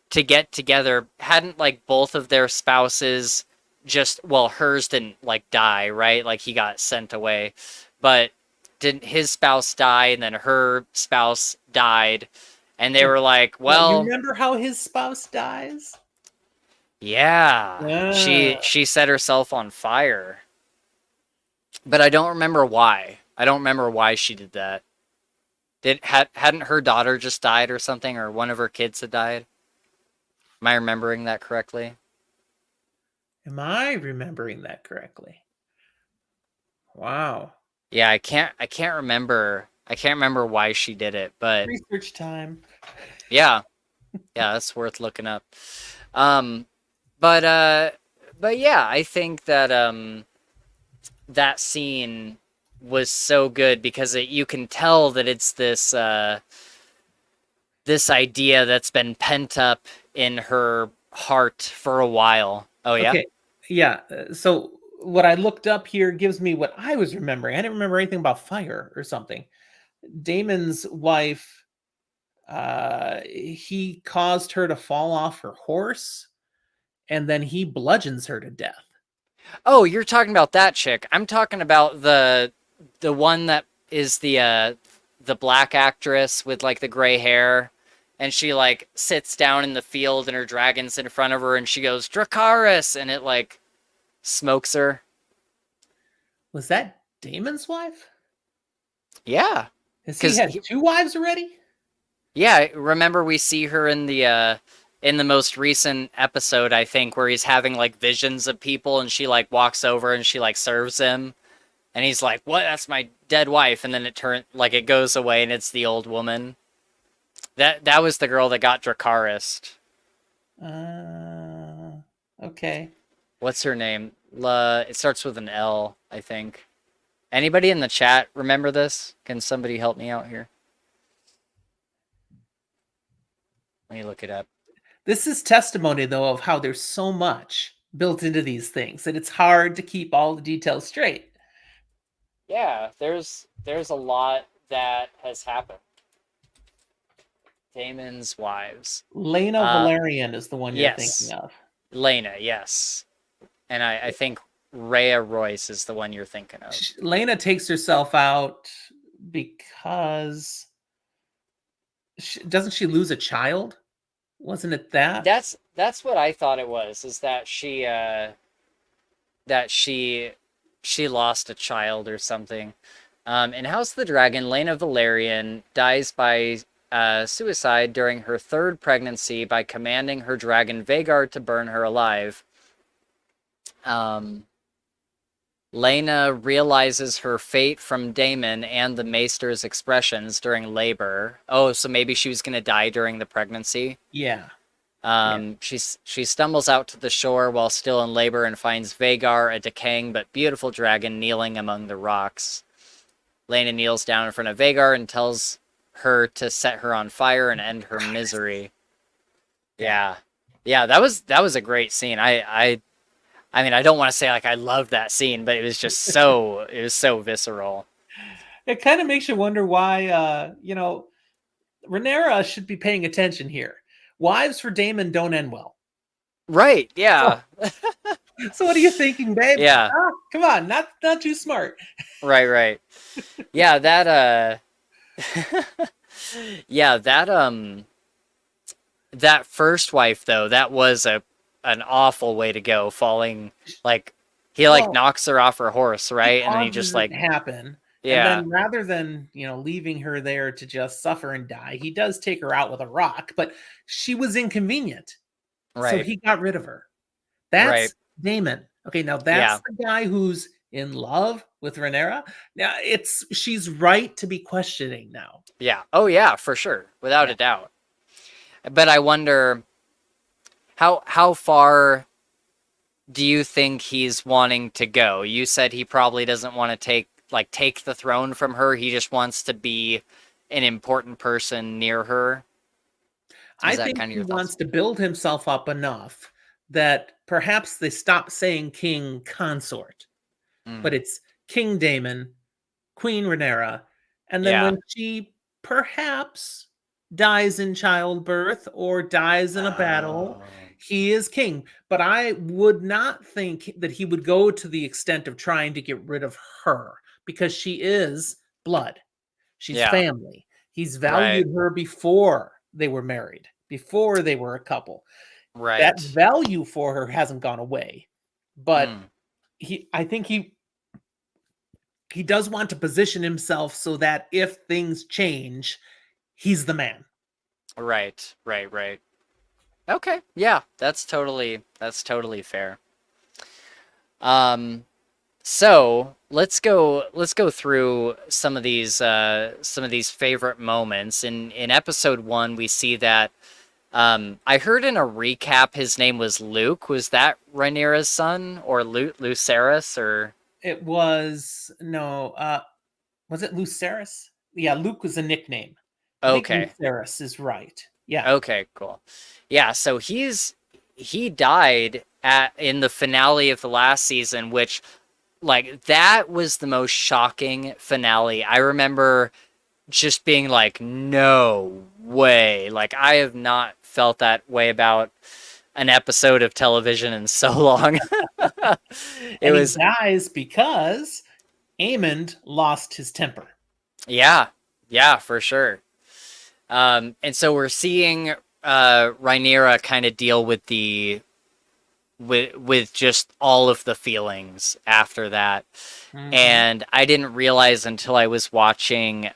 to get together, hadn't like both of their spouses just well, hers didn't like die, right? Like he got sent away. But didn't his spouse die and then her spouse died, and they were like, Now, you well, remember how his spouse dies? yeah, she Yeah. she set herself on fire, but I don't remember why. I don't remember why she did that. Hadn't her daughter just died or something, or one of her kids had died? Am I remembering that correctly? Am I remembering that correctly? Wow. Yeah, I can't remember. I can't remember why she did it, but Research time. yeah, yeah, that's worth looking up. Um, but uh, but yeah, I think that that scene was so good because you can tell that it's this idea that's been pent up in her heart for a while. Oh yeah. Okay. Yeah. So what I looked up here gives me what I was remembering. I didn't remember anything about fire or something. Damon's wife, he caused her to fall off her horse, and then he bludgeons her to death. Oh, you're talking about that chick. I'm talking about the one that is the black actress with like the gray hair, and she like sits down in the field and her dragon's in front of her and she goes Dracarys and it like smokes her. Was that Damon's wife? Yeah. Has he Cuz had two wives already? yeah, remember we see her in the most recent episode, I think, where he's having like visions of people and she like walks over and she like serves him. And he's like, "What? That's my dead wife." And then it goes away, and it's the old woman. That was the girl that got Dracarys. Uh, okay. What's her name? It starts with an L, I think. Anybody in the chat remember this? Can somebody help me out here? Let me look it up. This is testimony, though, of how there's so much built into these things that it's hard to keep all the details straight. Yeah, there's a lot that has happened. Damon's wives. Lena Valerian is the one you're Yes, thinking of. Lena. Yes, and I think Rhea Royce is the one you're thinking of. Lena takes herself out because doesn't she lose a child? Wasn't it that? That's what I thought it was. Is that that she lost a child or something. In House of the Dragon, Lena Valerian dies by suicide during her third pregnancy by commanding her dragon Vhagar to burn her alive. Lena realizes her fate from Daemon and the Maester's expressions during labor. Oh, so maybe she was going to die during the pregnancy? Yeah. She stumbles out to the shore while still in labor and finds Vhagar, a decaying but beautiful dragon, kneeling among the rocks. Lena kneels down in front of Vhagar and tells her to set her on fire and end her misery. Yeah, yeah, that was a great scene. I mean, I don't want to say like I loved that scene, but it was just it was so visceral. It kind of makes you wonder why, Rhaenyra should be paying attention here. Wives for Daemon don't end well. Right? Yeah. So what are you thinking, babe? Yeah. Come on, not too smart. Right. Yeah, that yeah, that first wife though, that was an awful way to go, falling like he like knocks her off her horse, right? And then he just like happen. Yeah. And then rather than, leaving her there to just suffer and die, he does take her out with a rock, but she was inconvenient. Right. So he got rid of her. That's Daemon. Okay, now that's the guy who's in love with Rhaenyra. Now she's right to be questioning now. Yeah. Oh yeah, for sure. Without a doubt. But I wonder how far do you think he's wanting to go? You said he probably doesn't want to take the throne from her. He just wants to be an important person near her. I think he wants to build himself up enough that perhaps they stop saying king consort, but it's King Daemon, Queen Rhaenyra, and then when she perhaps dies in childbirth or dies in a battle, he is king. But I would not think that he would go to the extent of trying to get rid of her, because she is blood. She's Yeah. family. He's Right. valued her before they were married, before they were a couple. That Right. value for her hasn't gone away. But Mm. I think he does want to position himself so that if things change, he's the man. Right. Right. Right. Okay. Yeah, that's totally fair. Um, so let's go through some of these favorite moments. In episode one, we see that I heard in a recap his name was Luke. Was that Rhaenyra's son or Lucerys or It was no, was it Lucerys? Yeah, Luke was a nickname. I think okay. Lucerys is right. Yeah. Okay, cool. Yeah, so he died at in the finale of the last season, which like that was the most shocking finale. I remember just being like, no way. Like I have not felt that way about an episode of television in so long. It And he was dies because Aemond lost his temper. yeah, yeah, for sure. And so we're seeing Rhaenyra kind of deal with the with just all of the feelings after that. Mhm. And I didn't realize until I was watching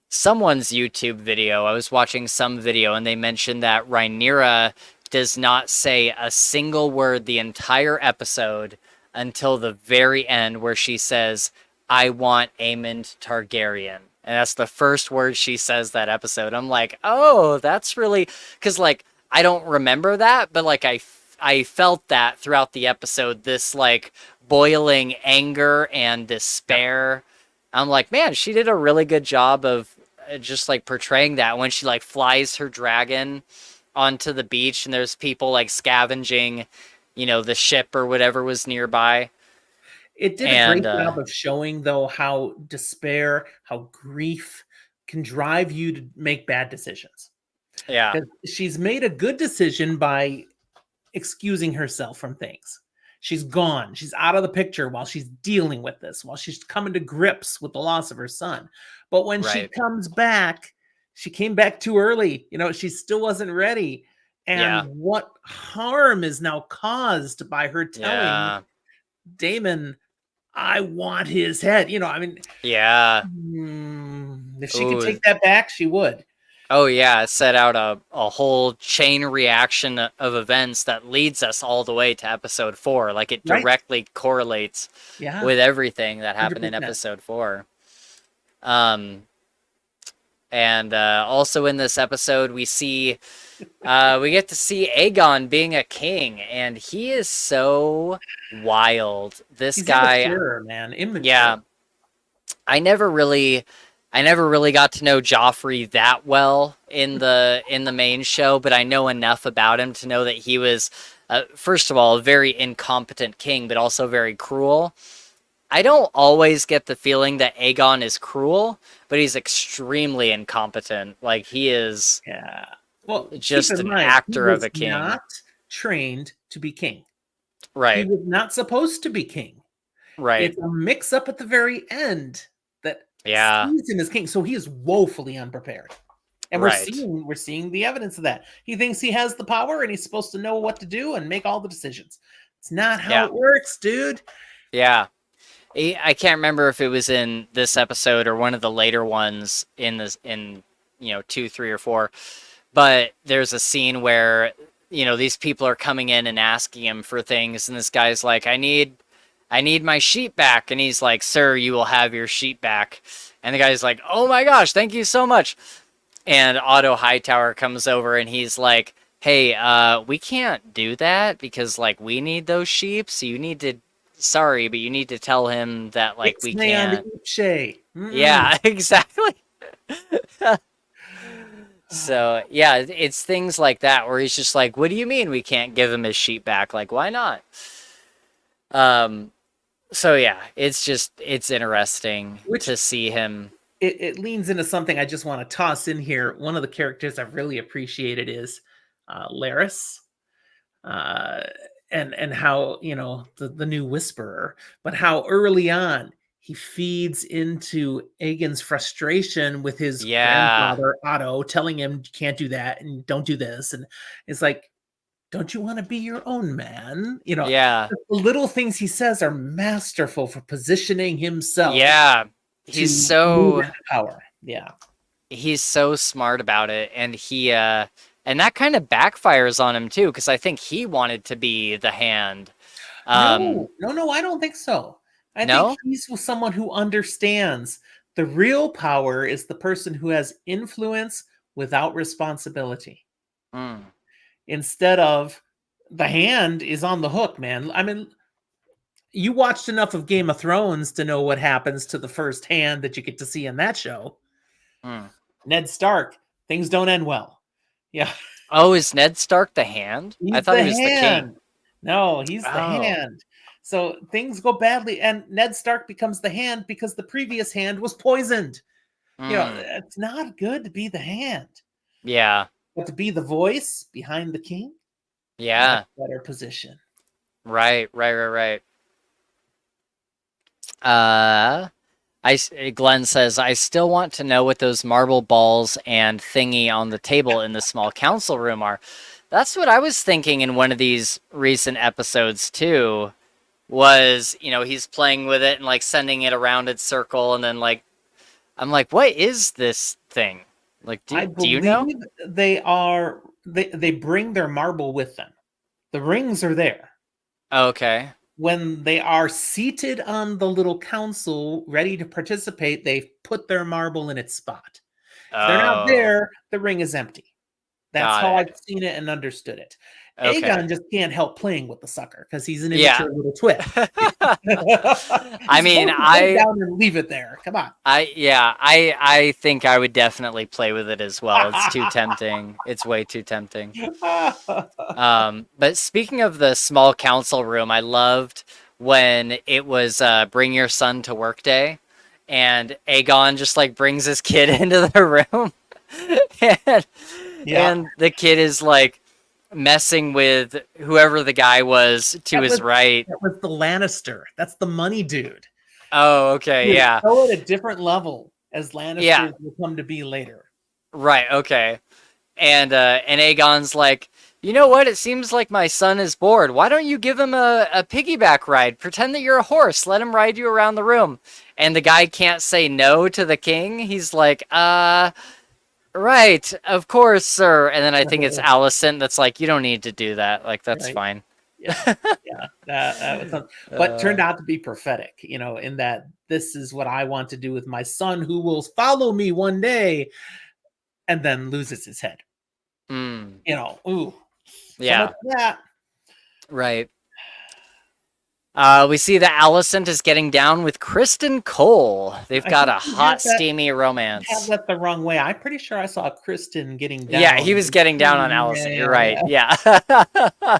someone's YouTube video. I was watching some video and they mentioned that Rhaenyra does not say a single word the entire episode until the very end where she says, I want Aemond Targaryen. And that's the first word she says that episode. I'm like, oh, that's really because like I don't remember that, but like I felt that throughout the episode, this like boiling anger and Yep. despair. I'm like, man, she did a really good job of just like portraying that when she like flies her dragon onto the beach and there's people like scavenging, the ship or whatever was nearby. It did a And great job of showing, though, how despair, how grief can drive you to make bad decisions. yeah, Because she's made a good decision by excusing herself from things. She's gone. She's out of the picture while she's dealing with this, while she's coming to grips with the loss of her son. But when she right. comes back, she came back too early. She still wasn't ready. And Yeah, what harm is now caused by her telling yeah, Damon, I want his head. I mean, yeah. if she could Oh, take that back, she would. oh yeah. It set out a whole chain reaction of events that leads us all the way to episode 4. Like it Right? directly correlates Yeah. with everything that happened in 100%. episode 4. Um, and also in this episode, we get to see Aegon being a king, and he is so wild. This He's guy, immature, man. Immature. yeah, I never really, I never really got to know Joffrey that well in the main show, but I know enough about him to know that he was, first of all, a very incompetent king, but also very cruel. I don't always get the feeling that Aegon is cruel, but he's extremely incompetent. Like he is Yeah. Well, keep just in an mind, he actor of was a king. not trained to be king. He Right. was not supposed to be king. Right. It's a mix up at the very end that Yeah. sees him as king. So he is woefully unprepared. And we're Right. seeing we're seeing the evidence of that. He thinks he has the power and he's supposed to know what to do and make all the decisions. It's not how Yeah. it works, dude. Yeah. I can't remember if it was in this episode or one of the later ones in this in 2, 3, or 4. But there's a scene where these people are coming in and asking him for things, and this guy's like, I need my sheep back, and he's like, sir, you will have your sheep back. And the guy's like, oh my gosh, thank you so much. And Otto Hightower comes over and he's like, hey, we can't do that because like we need those sheep, so you need to sorry, but you need to tell him that like we Ixnay on the can't. Ipshay. Yeah, exactly. So yeah, it's things like that where he's just like, what do you mean we can't give him his sheep back? Like, why not? Um, so yeah, it's interesting Which to see him. it leans into something I just want to toss in here. One of the characters I've really appreciated is Laris, uh, and how the new Whisperer, but how early on he feeds into Aegon's frustration with his Yeah. grandfather Otto telling him you can't do that and don't do this, and it's like, don't you want to be your own man? Yeah. The little things he says are masterful for positioning himself Yeah. He's to move so into power. Yeah. he's so smart about it, and and that kind of backfires on him too, because I think he wanted to be the hand. No, no, no, I don't think so. I think No? he's someone who understands the real power is the person who has influence without responsibility. Mm. Instead of the hand is on the hook, man. I mean, you watched enough of Game of Thrones to know what happens to the first hand that you get to see in that show. Mm. Ned Stark, things don't end well. Yeah, Oh, is Ned Stark the hand? I he's thought the he was the king. hand. No, he's the Oh. hand. So things go badly, and Ned Stark becomes the hand because the previous hand was poisoned. Mm. It's not good to be the hand, Yeah. but to be the voice behind the king, much Yeah. better position. Right. Glenn says, I still want to know what those marble balls and thingy on the table in the small council room are. That's what I was thinking in one of these recent episodes too. Was, he's playing with it and like sending it around its circle, and then like I'm like, what is this thing? Like, I do you know? believe they bring their marble with them. The rings are there. Okay. When they are seated on the little council ready to participate, they've put their marble in its spot. If they're not Oh, there, the ring is empty. That's got how it. I've seen it and understood it. Okay. Aegon just can't help playing with the sucker because he's an Yeah. immature little twit. I He's mean, supposed to put it down and leave it there. Come on. I think I would definitely play with it as well. It's too tempting. It's way too tempting. But speaking of the small council room, I loved when it was bring your son to work day, and Aegon just like brings his kid into the room, and, Yeah. and the kid is like messing with whoever the guy was to his right. That was the Lannister. That's the money dude. Oh, okay, He is yeah. so at a different level as Lannisters Yeah, will come to be later. right, okay. And Aegon's like, you know what? It seems like my son is bored. Why don't you give him a piggyback ride? Pretend that you're a horse. Let him ride you around the room. And the guy can't say no to the king. He's like, right, of course, sir. And then I think it's Alicent that's like, you don't need to do that. Like, that's Right. fine. Yeah, yeah. That was but turned out to be prophetic, in that this is what I want to do with my son who will follow me one day and then loses his head. Mm, Ooh. So yeah, much for that. right. We see that Alicent is getting down with Kristen Cole. They've I got a think you hot, have that steamy have romance. that the wrong way. I'm pretty sure I saw Kristen getting down. Yeah, he was getting down on Yeah, Alicent. You're yeah, right. yeah. Yeah.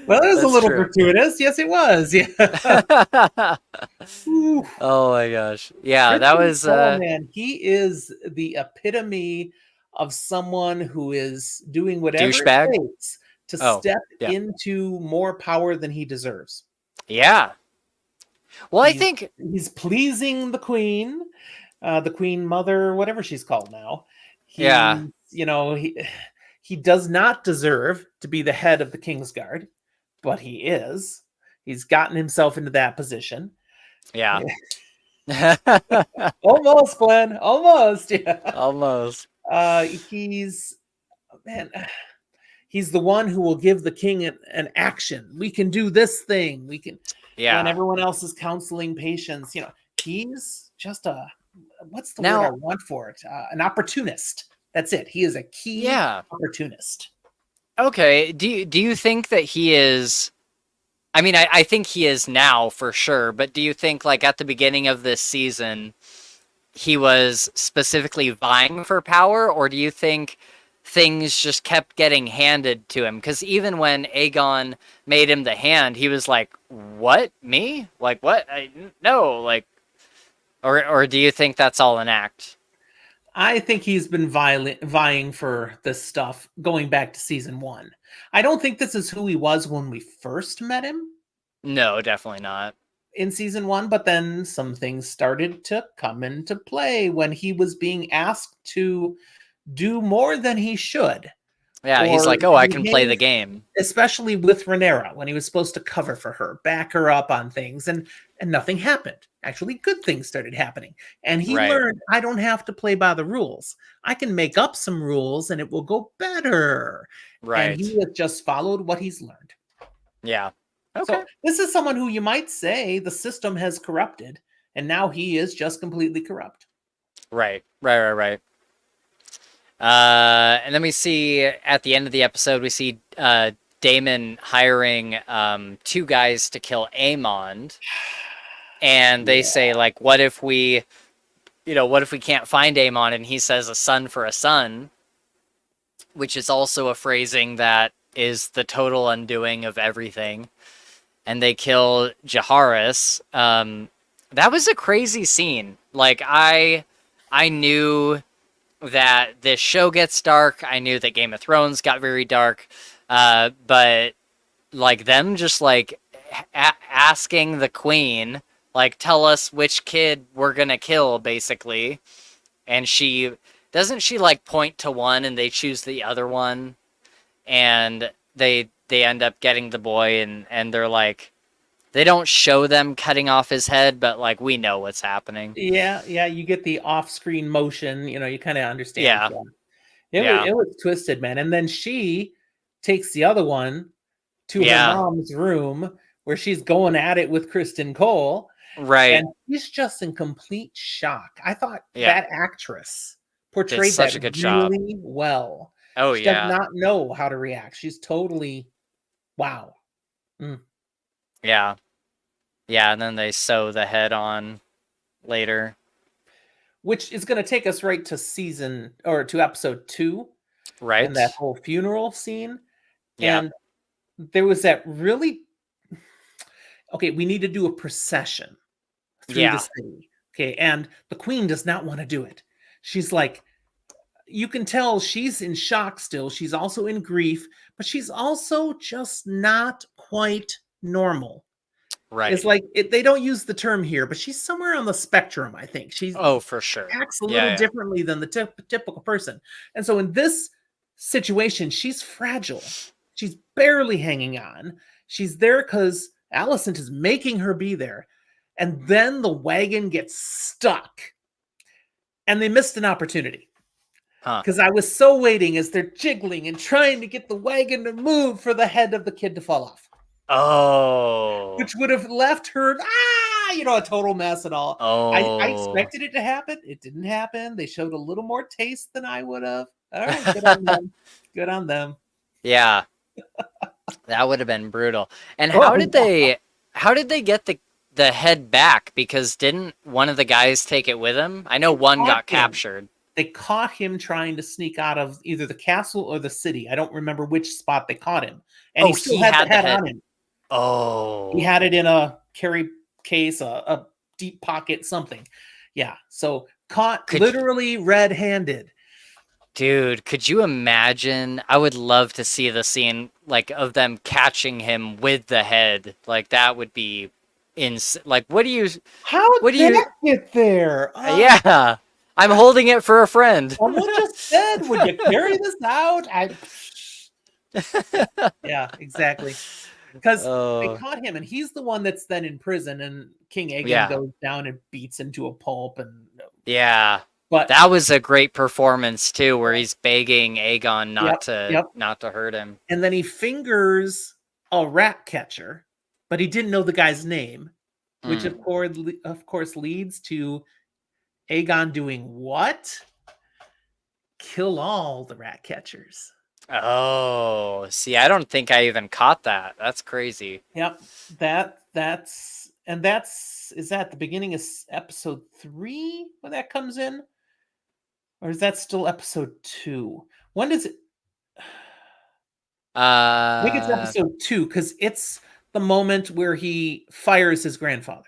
Well, it was a That's little true. gratuitous. Yes, it was. Yeah. Ooh. Oh my gosh. Yeah, that Kristen was Cole, man, he is the epitome of someone who is doing whatever it douchebag. takes to Oh, step yeah. into more power than he deserves. Yeah. Well, I He's think he's pleasing the queen mother, whatever she's called now. yeah. He does not deserve to be the head of the Kingsguard, but he is. He's gotten himself into that position. Yeah. Almost, Glenn. Almost. Yeah. Almost. He's man. He's the one who will give the king an action. We can do this thing. We can. When Yeah. everyone else is counseling patients, he's just what's the word I Now, want for it? An opportunist. That's it. He is a key yeah. opportunist. Okay. Do you think that he is I mean, I think he is now for sure, but do you think like at the beginning of this season he was specifically vying for power, or do you think things just kept getting handed to him? Because even when Aegon made him the hand, he was like, "What? Me? Like what? No!" Like, or do you think that's all an act? I think he's been vying for this stuff going back to season 1. I don't think this is who he was when we first met him. No, definitely not. in season 1, but then some things started to come into play when he was being asked to do more than he should, Yeah, he's or like, "Oh, I can play the behave, game." especially with Rhaenyra when he was supposed to cover for her, back her up on things, and nothing happened. Actually, good things started happening. And he Right. learned, I don't have to play by the rules. I can make up some rules and it will go better. And he Right. has just followed what he's learned. Yeah. Okay. So this is someone who you might say the system has corrupted, and now he is just completely corrupt. Right. Right. Right. Right. And then we see at the end of the episode, we see Damon hiring 2 guys to kill Aemond, and they say like, "What if we, what if we can't find Aemond?" And he says, "A son for a son," which is also a phrasing that is the total undoing of everything. And they kill Jaharis. That was a crazy scene. Like I knew that this show gets dark. I knew that Game of Thrones got very dark. But like them just like asking the queen, like, tell us which kid we're gonna kill, basically. And she doesn't she like point to one and they choose the other one, and they end up getting the boy, and they're like, they don't show them cutting off his head, but like we know what's happening. Yeah, you get the off-screen motion, you kind of understand. Yeah. It was twisted, man. And then she takes the other one to her Yeah. mom's room where she's going at it with Kristen Cole. Right. And he's just in complete shock. I thought Yeah. that actress portrayed such that a good job. really well. Oh She does yeah. not know how to react. She's totally, wow. Yeah. Yeah, and then they sew the head on later. Which is going to take us right to episode 2. Right. And that whole funeral scene. Yeah. And there was that really, okay, we need to do a procession through the city. Okay, and the queen does not want to do it. She's like, you can tell she's in shock still. She's also in grief, but she's also just not quite normal. Right. It's like they don't use the term here, but she's somewhere on the spectrum, I think. She's for sure. acts a little differently than the typical person. And so in this situation, she's fragile. She's barely hanging on. She's there because Alicent is making her be there. And then the wagon gets stuck. And they missed an opportunity. Because I was so waiting as they're jiggling and trying to get the wagon to move for the head of the kid to fall off. Oh. Which would have left her, a total mess and all. Oh. I expected it to happen. It didn't happen. They showed a little more taste than I would have. All right, good on them. Good on them. Yeah. That would have been brutal. And how did they get the head back? Because didn't one of the guys take it with him? I know one got captured. They caught him trying to sneak out of either the castle or the city. I don't remember which spot they caught him. And he still had the head on him. Oh. He had it in a carry case, a deep pocket, something. Yeah. So caught literally red-handed. Dude, could you imagine? I would love to see the scene like of them catching him with the head. Like that would be like what do you get there? Yeah. I'm holding it for a friend. Someone just said, would you carry this out? Yeah, exactly. Because they caught him, and he's the one that's then in prison, and King Aegon goes down and beats him to a pulp. And but that was a great performance too, where he's begging Aegon not to hurt him. And then he fingers a rat catcher, but he didn't know the guy's name, which of course leads to Aegon doing what? Kill all the rat catchers. Oh, see, I don't think I even caught that. That's crazy. Yep. Is that the beginning of episode 3 when that comes in? Or is that still episode 2? When does it? I think it's episode 2 because it's the moment where he fires his grandfather.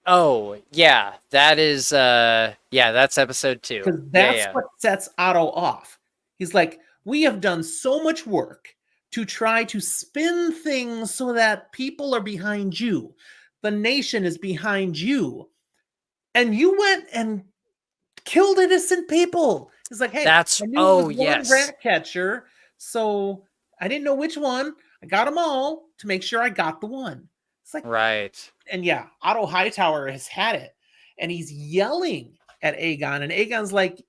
Oh, yeah. That is that's episode 2. Because that's what sets Otto off. He's like, we have done so much work to try to spin things so that people are behind you. the nation is behind you. And you went and killed innocent people. It's like, hey, I knew it was one yes. rat catcher, so I didn't know which one. I got them all to make sure I got the one. It's like, Right. and yeah, Otto Hightower has had it, and he's yelling at Aegon, and Aegon's like,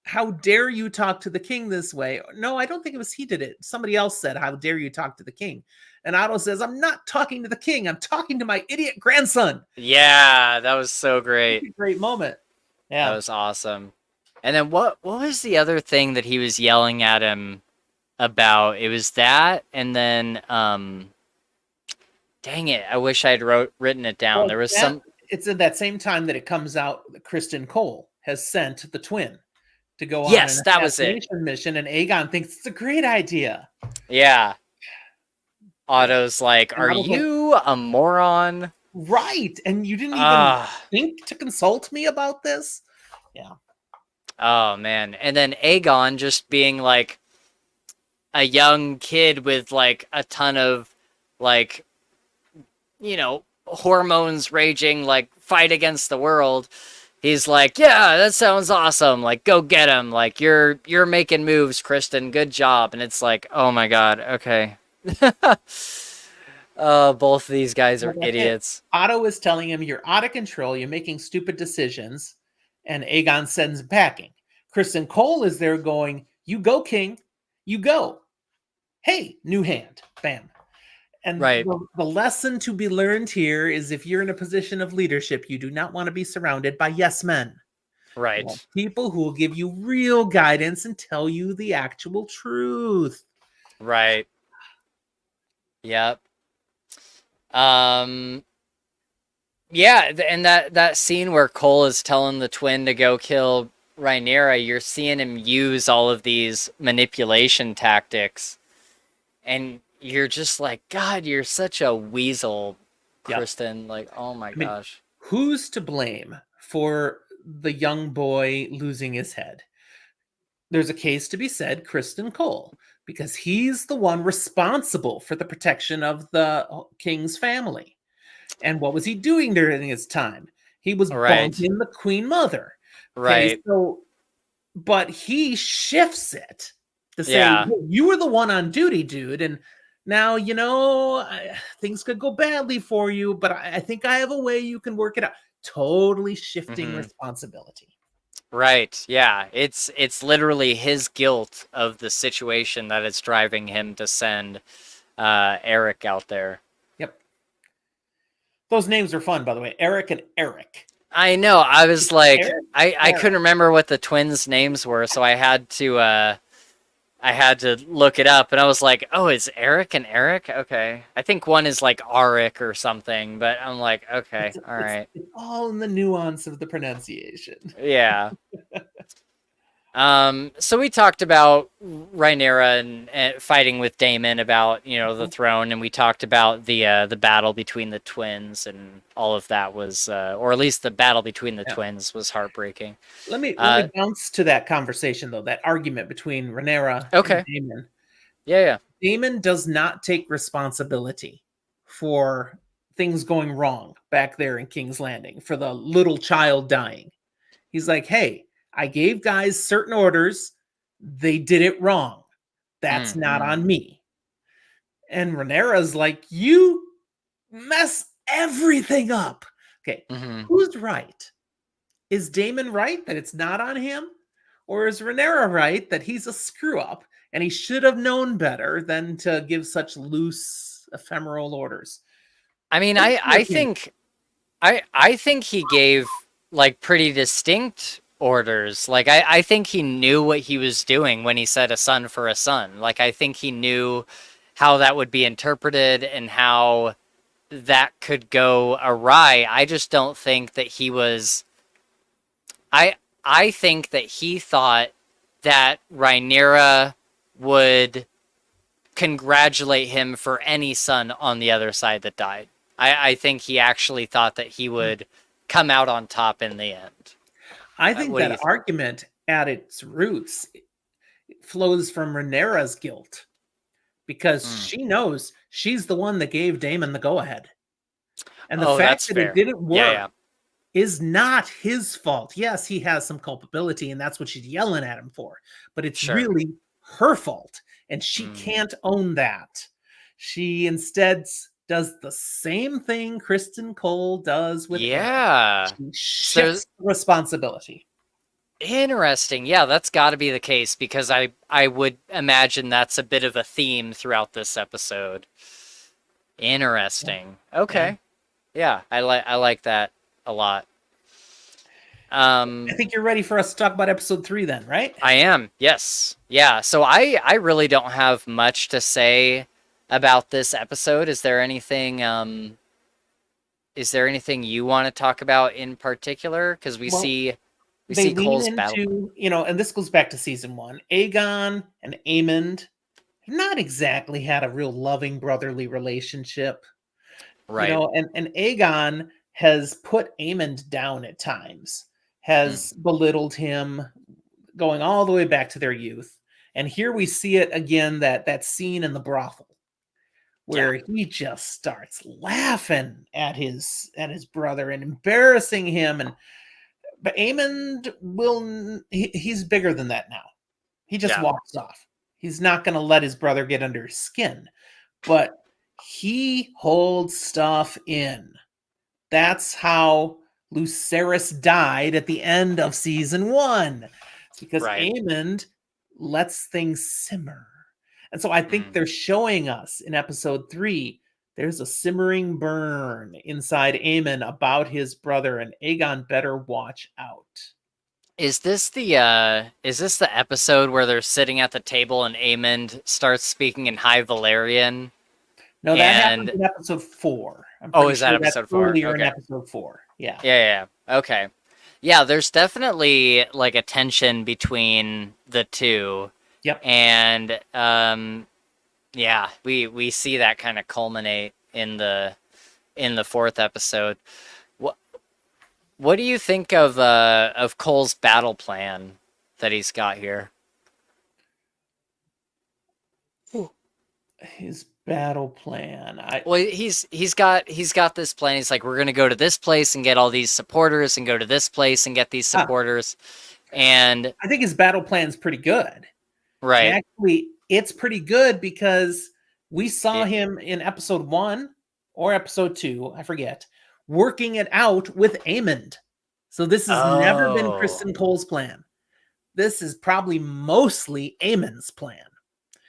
how dare you talk to the king this way? No, I don't think it was he did it. Somebody else said, how dare you talk to the king? And Otto says, I'm not talking to the king. I'm talking to my idiot grandson. Yeah, that was so great. Great moment. Yeah. That was awesome. And then what was the other thing that he was yelling at him about? It was that, and then dang it, I wish I had written it down. Well, there was some. It's at that same time that it comes out that Kristen Cole has sent the twin to go on Yes, an that was it. assassination mission, and Aegon thinks it's a great idea. Yeah. Otto's like, And are Otto's like, you a moron? right, and you didn't even think to consult me about this? Yeah. Oh man. And then Aegon just being like a young kid with like a ton of like, you know, hormones raging, like fight against the world. He's like, yeah, that sounds awesome. Like, go get him. Like, you're making moves, Kristen. Good job. And it's like, oh my god, okay. Both of these guys are idiots. Otto is telling him, you're out of control. You're making stupid decisions. And Aegon sends him packing. Kristen Cole is there going, you go, king. You go. Hey, new hand. Bam. And right. the lesson to be learned here is if you're in a position of leadership, you do not want to be surrounded by yes men. Right. People who will give you real guidance and tell you the actual truth. Right. Yep. Yeah, and that scene where Cole is telling the twin to go kill Rhaenyra, you're seeing him use all of these manipulation tactics. And you're just like, God, you're such a weasel, Kristen. Yep. Like, oh my gosh. Who's to blame for the young boy losing his head? There's a case to be said, Kristen Cole, because he's the one responsible for the protection of the king's family. And what was he doing during his time? He was bumping the queen mother. Right. Okay, so, but he shifts it to say, you were the one on duty, dude. And now, you know, things could go badly for you, but I think I have a way you can work it out. Totally shifting responsibility. Right. Yeah. It's literally his guilt of the situation that is driving him to send Eric out there. Yep. Those names are fun, by the way. Eric and Eric. I know. I was like, I couldn't remember what the twins' names were, so I had to look it up, and I was like, oh, it's Eric and Eric? Okay. I think one is like Arik or something, but I'm like, okay, all right. It's all in the nuance of the pronunciation. Yeah. So we talked about Rhaenyra and fighting with Daemon about, you know, the throne, and we talked about the battle between the twins, and all of that was, or at least the battle between the twins was heartbreaking. Let me bounce to that conversation though, that argument between Rhaenyra and Daemon. Yeah. Daemon does not take responsibility for things going wrong back there in King's Landing, for the little child dying. He's like, hey, I gave guys certain orders. They did it wrong. That's not on me. And Rhaenyra's like, you mess everything up. Okay, who's right? Is Daemon right that it's not on him? Or is Rhaenyra right that he's a screw up and he should have known better than to give such loose, ephemeral orders? I mean, I think he gave like pretty distinct orders. Like, I think he knew what he was doing when he said a son for a son. Like, I think he knew how that would be interpreted and how that could go awry. I just don't think that he was... I think that he thought that Rhaenyra would congratulate him for any son on the other side that died. I think he actually thought that he would come out on top in the end. I think that argument at its roots flows from Rhaenyra's guilt, because she knows she's the one that gave Daemon the go-ahead. And the Oh, fact that's that it fair. didn't Yeah, work yeah. is not his fault. Yes, he has some culpability, and that's what she's yelling at him for. But it's Sure. really her fault, and she Mm. can't own that. She instead does the same thing Kristen Cole does with Eric. Yeah. She So shifts the responsibility. interesting. Yeah, that's got to be the case because I would imagine that's a bit of a theme throughout this episode. Interesting. Yeah. Okay. Yeah, I like that a lot. I think you're ready for us to talk about episode 3 then, right? I am. Yes. Yeah, so I really don't have much to say about this episode. Is there anything you want to talk about in particular? Because we Well, see we they see lean Cole's battle plan. into, and this goes back to season 1. Aegon and Aemond have not exactly had a real loving brotherly relationship. Right. And Aegon has put Aemond down at times, Mm. has belittled him, going all the way back to their youth. And here we see it again, that scene in the brothel Yeah. where he just starts laughing at his brother and embarrassing him. And but Aemond he's bigger than that now. He just Yeah. walks off. He's not going to let his brother get under his skin, but he holds stuff in. That's how Lucerys died at the end of season 1. It's because Right. Aemond lets things simmer. And so I think Mm. they're showing us in episode 3 there's a simmering burn inside Aemon about his brother, and Aegon better watch out. Is this the episode where they're sitting at the table and Aemond starts speaking in High Valyrian? No, that happens And in episode 4. I'm oh, pretty is that sure that's episode 4? earlier in Okay. episode 4. Yeah. Yeah, yeah. Okay. Yeah, there's definitely like a tension between the two. Yep. And yeah, we see that kind of culminate in the fourth episode. What what do you think of Cole's battle plan that he's got here? His battle plan. Well, he's got this plan. He's like, we're gonna go to this place and get all these supporters, and go to this place and get these supporters, and I think his battle plan's pretty good. right, And actually, it's pretty good because we saw Yeah. him in episode 1 or episode 2, I forget, working it out with Aemond. So this has never been Oh, Kristen Cole's plan. This is probably mostly Aemond's plan.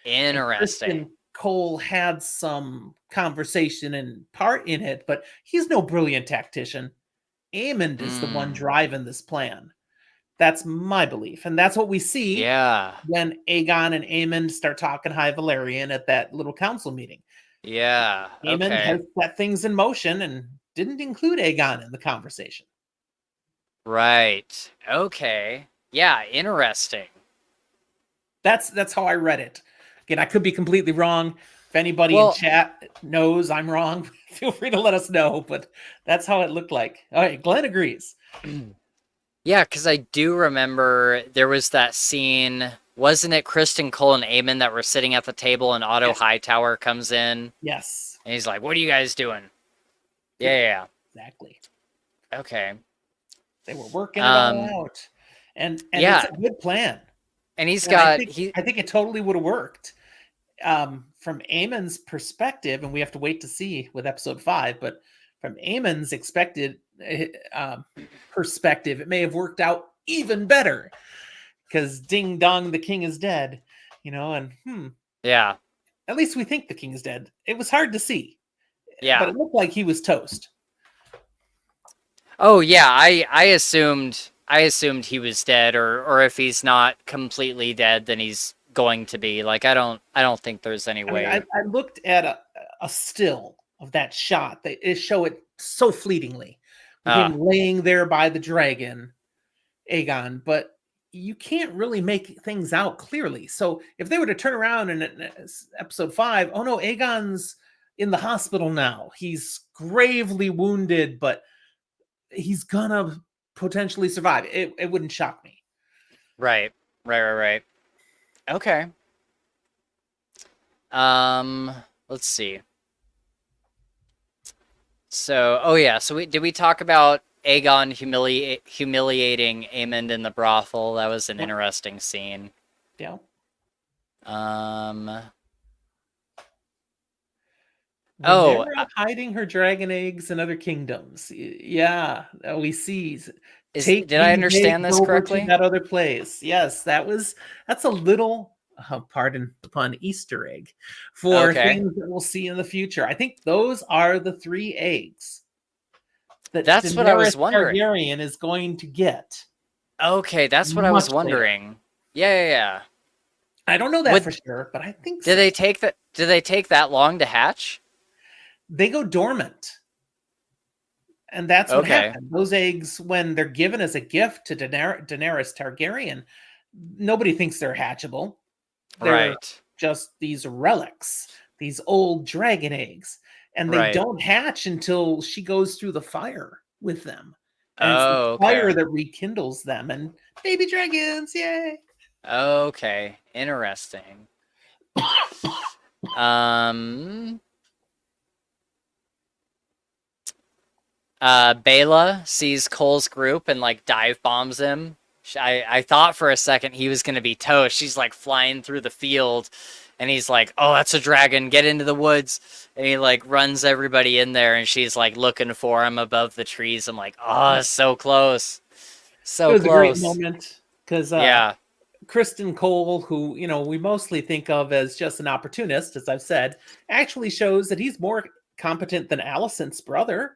And interesting. Kristen Cole had some conversation and part in it, but he's no brilliant tactician. Aemond is the one Mm, driving this plan. That's my belief. And that's what we see yeah, when Aegon and Aemond start talking High Valerian at that little council meeting. yeah. Aemond Okay, has set things in motion and didn't include Aegon in the conversation. right. Okay, yeah. Interesting. That's how I read it. Again, I could be completely wrong. If anybody in Well, chat knows I'm wrong, feel free to let us know. But that's how it looked like. All right, Glenn agrees. yeah, because I do remember there was that scene. Wasn't it Kristen Cole and Eamon that were sitting at the table, and Otto Yes. Hightower comes in, Yes, and he's like, "What are you guys doing?" Yeah, exactly. yeah. Okay. They were working it all Um, out, and yeah, it's a good plan. and he's And I got think he. I think it totally would have worked. From Aemon's perspective, and we have to wait to see with episode 5, but from Aemon's expected perspective, it may have worked out even better because ding dong, the king is dead, and Yeah, at least we think the king is dead. It was hard to see, but yeah. it looked like he was toast. Oh yeah, I assumed he was dead, or if he's not completely dead, then he's going to be. Like I don't think there's any I mean, way. I looked at a still of that shot. They show it so fleetingly with Ah, him laying there by the dragon, Aegon, but you can't really make things out clearly. So if they were to turn around in episode 5, oh no, Aegon's in the hospital now. He's gravely wounded, but he's gonna potentially survive. It wouldn't shock me. right. Okay. Let's see. So, oh yeah, so did we talk about Aegon humiliating Aemond in the brothel? That was an Yep. interesting scene. Yeah. Um, oh, Rhaenyra hiding her dragon eggs in other kingdoms. Yeah, we see. Take did I these eggs understand this over to correctly? that other place. Yes, that's a little, pardon the pun, Easter egg for Okay. things that we'll see in the future. I think those are the three eggs that That's what I Daenerys was wondering. Targaryen is going to get Okay, that's what I was much later. wondering. Yeah, yeah, yeah. I don't know that for Would sure, but I think did so. they take that? Did they take that long to hatch? They go dormant. And that's what Okay, happened. Those eggs, when they're given as a gift to Daenerys Targaryen, nobody thinks they're hatchable. They're right, just these relics, these old dragon eggs. And they right. don't hatch until she goes through the fire with them. And it's the Oh, fire okay, that rekindles them. And baby dragons, yay! okay. Interesting. Um, Bela sees Cole's group and like dive bombs him. I thought for a second he was gonna be toast. She's like flying through the field, and he's like, "Oh, that's a dragon! Get into the woods!" And he like runs everybody in there, and she's like looking for him above the trees. I'm like, "Oh, so close, It so was a great close." moment because Yeah. Kristen Cole, who we mostly think of as just an opportunist, as I've said, actually shows that he's more competent than Alicent's brother.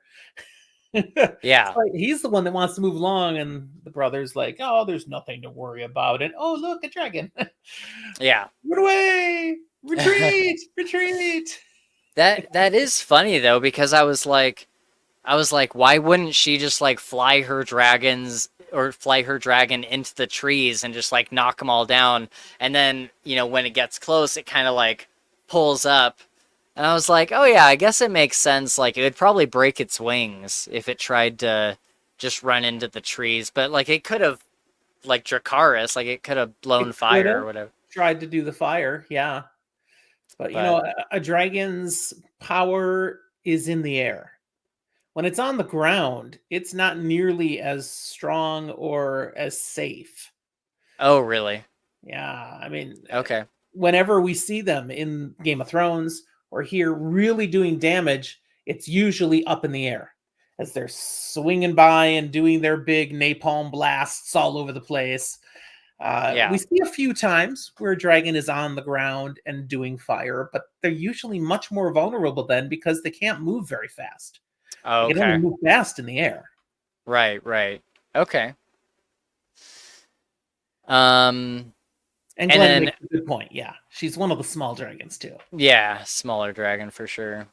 It's Yeah. like he's the one that wants to move along, and the brother's like, "Oh, there's nothing to worry about." And oh, look, a dragon! Yeah. Run away! Retreat! Retreat! That is funny though, because I was like, why wouldn't she just like fly her dragons or fly her dragon into the trees and just like knock them all down? And then, when it gets close, it kind of like pulls up. And I was like, oh yeah, I guess it makes sense. Like it would probably break its wings if it tried to just run into the trees. But like it could have, like Dracarys, like it could have blown It could fire have or whatever. tried to do the fire, yeah, but But a dragon's power is in the air. When it's on the ground, it's not nearly as strong or as safe. oh, really? Yeah, I mean, Okay. whenever we see them in Game of Thrones or here really doing damage, it's usually up in the air as they're swinging by and doing their big napalm blasts all over the place. We Yeah. see a few times where a dragon is on the ground and doing fire, but they're usually much more vulnerable then because they can't move very fast. They can only Okay. move fast in the air. Right, right. Okay. Um, And and Glenn then makes a good point. Yeah, she's one of the small dragons too. yeah, smaller dragon for sure.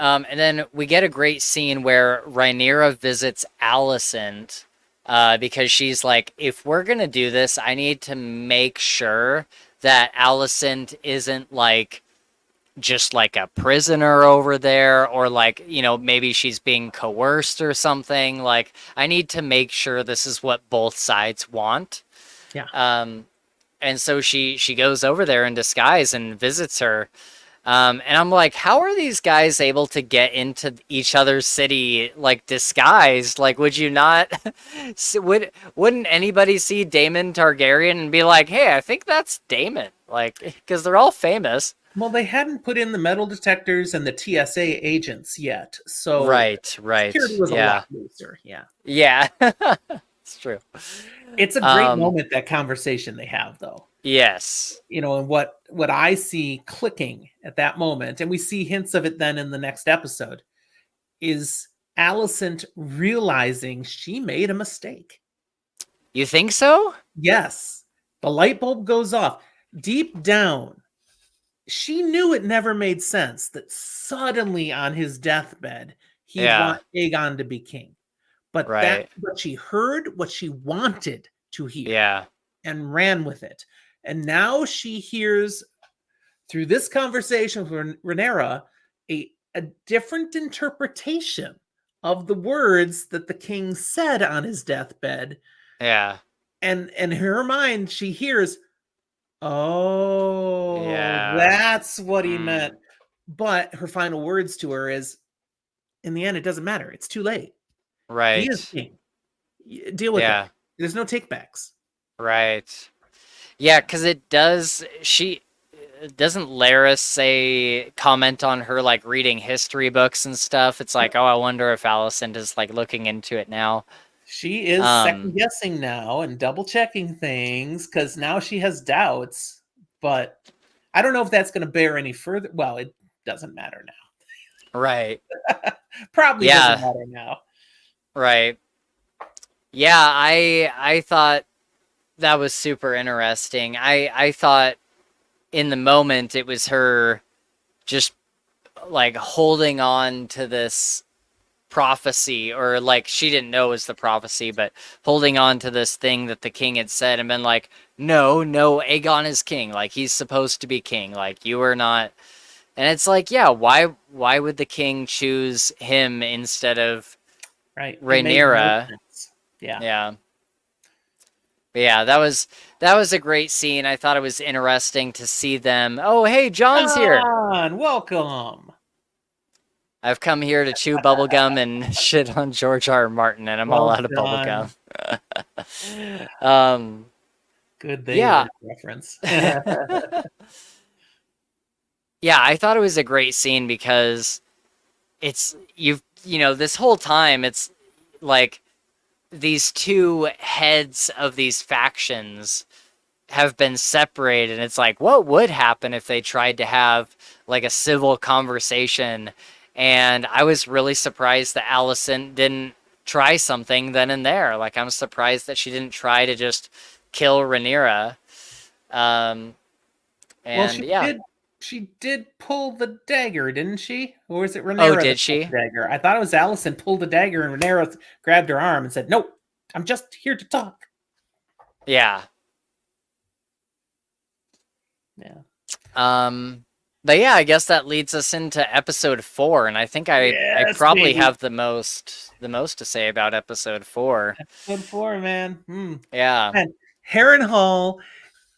And then we get a great scene where Rhaenyra visits Alicent, because she's like, if we're gonna do this, I need to make sure that Alicent isn't like just like a prisoner over there, or like, maybe she's being coerced or something. Like, I need to make sure this is what both sides want. Yeah. And so she goes over there in disguise and visits her. And I'm like, how are these guys able to get into each other's city like disguised? Like, would you not? Wouldn't anybody see Daemon Targaryen and be like, hey, I think that's Daemon? Like, because they're all famous. Well, they hadn't put in the metal detectors and the TSA agents yet, so Right, right. security was a Yeah, lot looser. Yeah. yeah. It's true. It's a great moment, that conversation they have, though. Yes. And what I see clicking at that moment, and we see hints of it then in the next episode, is Alicent realizing she made a mistake. You think so? Yes, the light bulb goes off. Deep down, she knew it never made sense that suddenly on his deathbed he'd Yeah. want Aegon to be king. But that's Right. what she heard, what she wanted to hear, Yeah. and ran with it. And now she hears through this conversation with Rhaenyra a different interpretation of the words that the king said on his deathbed. Yeah. And in her mind, she hears, oh, Yeah. that's what he meant. Mm. But her final words to her is, in the end, it doesn't matter. It's too late. He is Right. king. Deal with it. Yeah. There's no takebacks. Right. Yeah, because it does. She doesn't Laris say comment on her like reading history books and stuff. It's like, oh, I wonder if Alicent is like looking into it now. She is second guessing now and double checking things because now she has doubts. But I don't know if that's going to bear any further. Well, it doesn't matter now. Right. Probably Yeah. doesn't matter now. Right. Yeah, I thought that was super interesting. I thought in the moment it was her just like holding on to this prophecy, or like she didn't know it was the prophecy, but holding on to this thing that the king had said and been like, no, Aegon is king. Like he's supposed to be king. Like you are not. And it's like, yeah, why would the king choose him instead of Right. It made no Rhaenyra? sense. Yeah. Yeah. But yeah, that was a great scene. I thought it was interesting to see them. Oh, hey, John's here. John, welcome. I've come here to chew bubblegum and shit on George R. R. Martin, and I'm all Well out of done. bubblegum. Good they Yeah. reference. Yeah, I thought it was a great scene because it's you know, this whole time it's like these two heads of these factions have been separated, and it's like, what would happen if they tried to have like a civil conversation? And I was really surprised that Alicent didn't try something then and there. Like, I'm surprised that she didn't try to just kill Rhaenyra. And Well, she yeah. did pull the dagger, didn't she? Or was it Rhaenyra? Oh, did that she? pulled the dagger? I thought it was Alicent pulled the dagger and Rhaenyra grabbed her arm and said, "Nope, I'm just here to talk." Yeah. Yeah. But yeah, I guess that leads us into episode 4, and I think I probably baby. have the most to say about episode 4. Episode 4, man. Yeah. And Harrenhal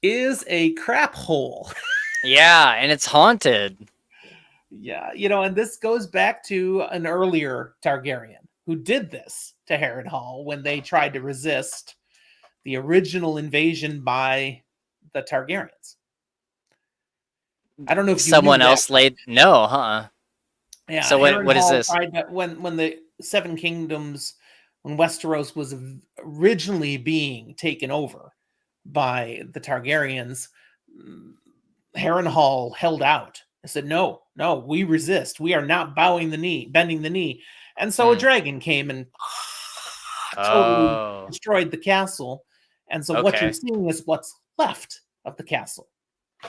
is a crap hole. Yeah, and it's haunted. Yeah, and this goes back to an earlier Targaryen who did this to Harrenhal when they tried to resist the original invasion by the Targaryens. I don't know if someone else laid no, huh? Yeah. So what is this? When the Seven Kingdoms, when Westeros was originally being taken over by the Targaryens, Harrenhal held out. I said, no, we resist. We are not bending the knee. And so a dragon came and totally destroyed the castle. And so what you're seeing is what's left of the castle.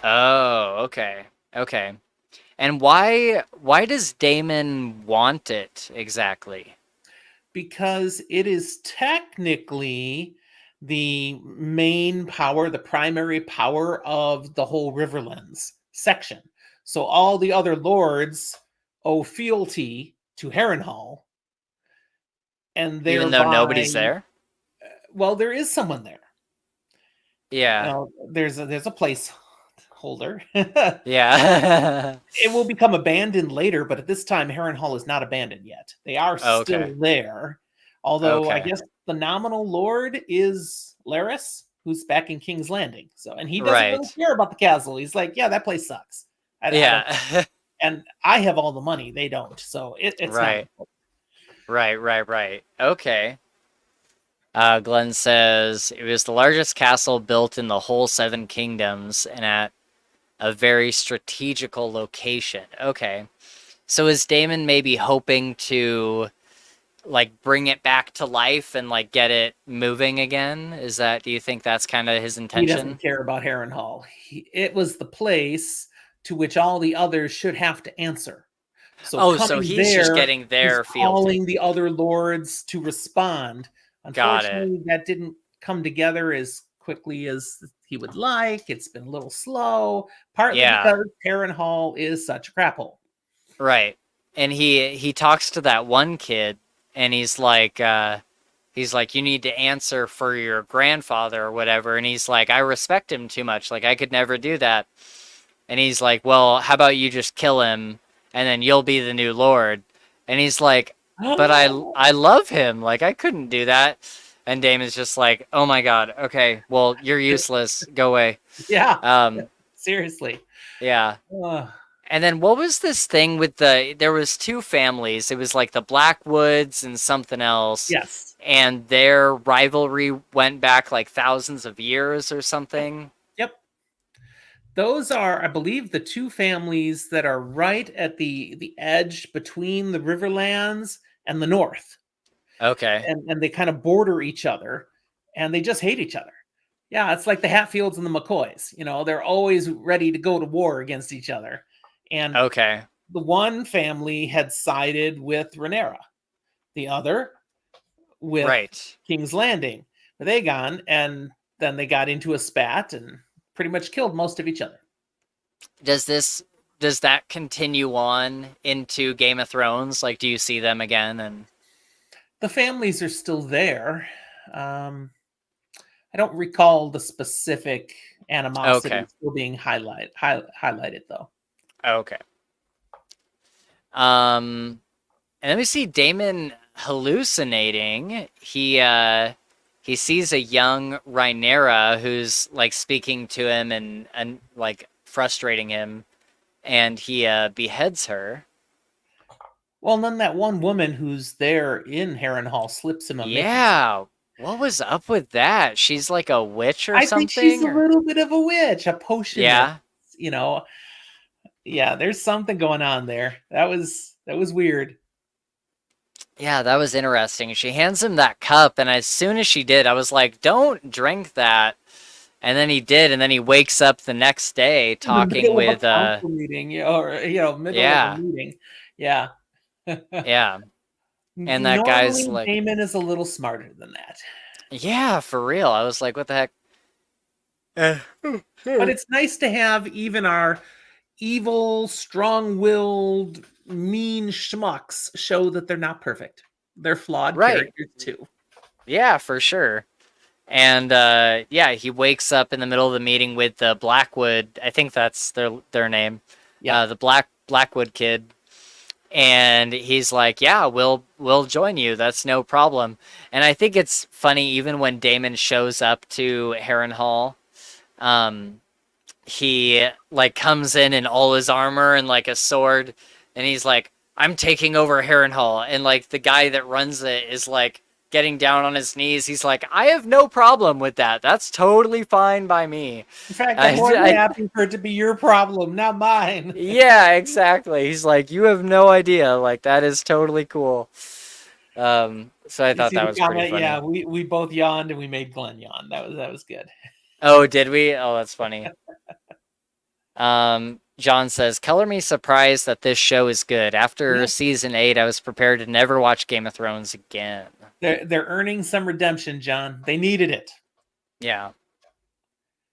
Oh, okay. Okay. And why does Daemon want it exactly? Because it is technically the main power, the primary power of the whole Riverlands section. So all the other lords owe fealty to Harrenhal. And even though nobody's there? Well, there is someone there. Yeah. There's a place holder. Yeah. It will become abandoned later, but at this time, Harrenhal is not abandoned yet. They are still there. Although I guess the nominal lord is Laris, who's back in King's Landing. So, and he doesn't really care about the castle. He's like, yeah, that place sucks. And I have all the money. They don't. So it's right. Right. Okay. Glenn says it was the largest castle built in the whole Seven Kingdoms and at a very strategical location. Okay. So is Daemon maybe hoping to like bring it back to life and like get it moving again? Do you think that's kind of his intention? He doesn't care about Harrenhal. It was the place to which all the others should have to answer. So he's just getting their fealty, calling the other lords to respond. Unfortunately, that didn't come together as quickly as he would like. It's been a little slow, partly because Harrenhal is such a crap hole. Right. And he talks to that one kid, and he's like, you need to answer for your grandfather or whatever. And he's like, I respect him too much. Like, I could never do that. And he's like, well, how about you just kill him, and then you'll be the new lord. And he's like, but I love him. Like, I couldn't do that. And Damon's just like, oh my God. Okay, well, you're useless. Go away. Yeah, Um, seriously. yeah. Ugh. And then what was this thing with there was two families. It was like the Blackwoods and something else. Yes. And their rivalry went back like thousands of years or something. Yep. Those are, I believe, the two families that are right at the edge between the Riverlands and the North. Okay. And they kind of border each other, and they just hate each other. Yeah, it's like the Hatfields and the McCoys. You know, they're always ready to go to war against each other. And Okay. the one family had sided with Rhaenyra, the other with Right. King's Landing with Aegon, and then they got into a spat and pretty much killed most of each other. Does that continue on into Game of Thrones? Like, do you see them again? And The families are still there. I don't recall the specific animosity Okay. still being highlighted though. Okay. And then we see Daemon hallucinating. He sees a young Rhaenyra who's like speaking to him and like frustrating him, and he beheads her. Well, and then that one woman who's there in Harrenhal slips him a mission. Yeah. What was up with that? She's like a witch or I something? think she's a little bit of a witch, a potion. Yeah. You know, yeah, there's something going on there. That was weird. Yeah, that was interesting. She hands him that cup, and as soon as she did, I was like, don't drink that. And then he did, and then he wakes up the next day talking with meeting, middle of a meeting. Yeah. Yeah. And that guy's like, Daemon is a little smarter than that. Yeah, for real. I was like, what the heck? But it's nice to have even our evil, strong-willed, mean schmucks show that they're not perfect. They're flawed characters too. Yeah, for sure. And yeah, he wakes up in the middle of the meeting with the Blackwood. I think that's their name. Yeah, the Blackwood kid. And he's like, yeah, we'll join you. That's no problem. And I think it's funny, even when Daemon shows up to Harrenhal, he like comes in all his armor and like a sword, and he's like, I'm taking over Harrenhal. And like the guy that runs it is like getting down on his knees. He's like, I have no problem with that. That's totally fine by me. In fact, I'm more than happy for it to be your problem, not mine. Yeah, exactly. He's like, you have no idea. Like, that is totally cool. So I thought that was pretty funny. Yeah, we both yawned and we made Glenn yawn. That was good. Oh, did we? Oh, that's funny. John says, color me surprised that this show is good. After season 8, I was prepared to never watch Game of Thrones again. They're earning some redemption, John. They needed it. Yeah.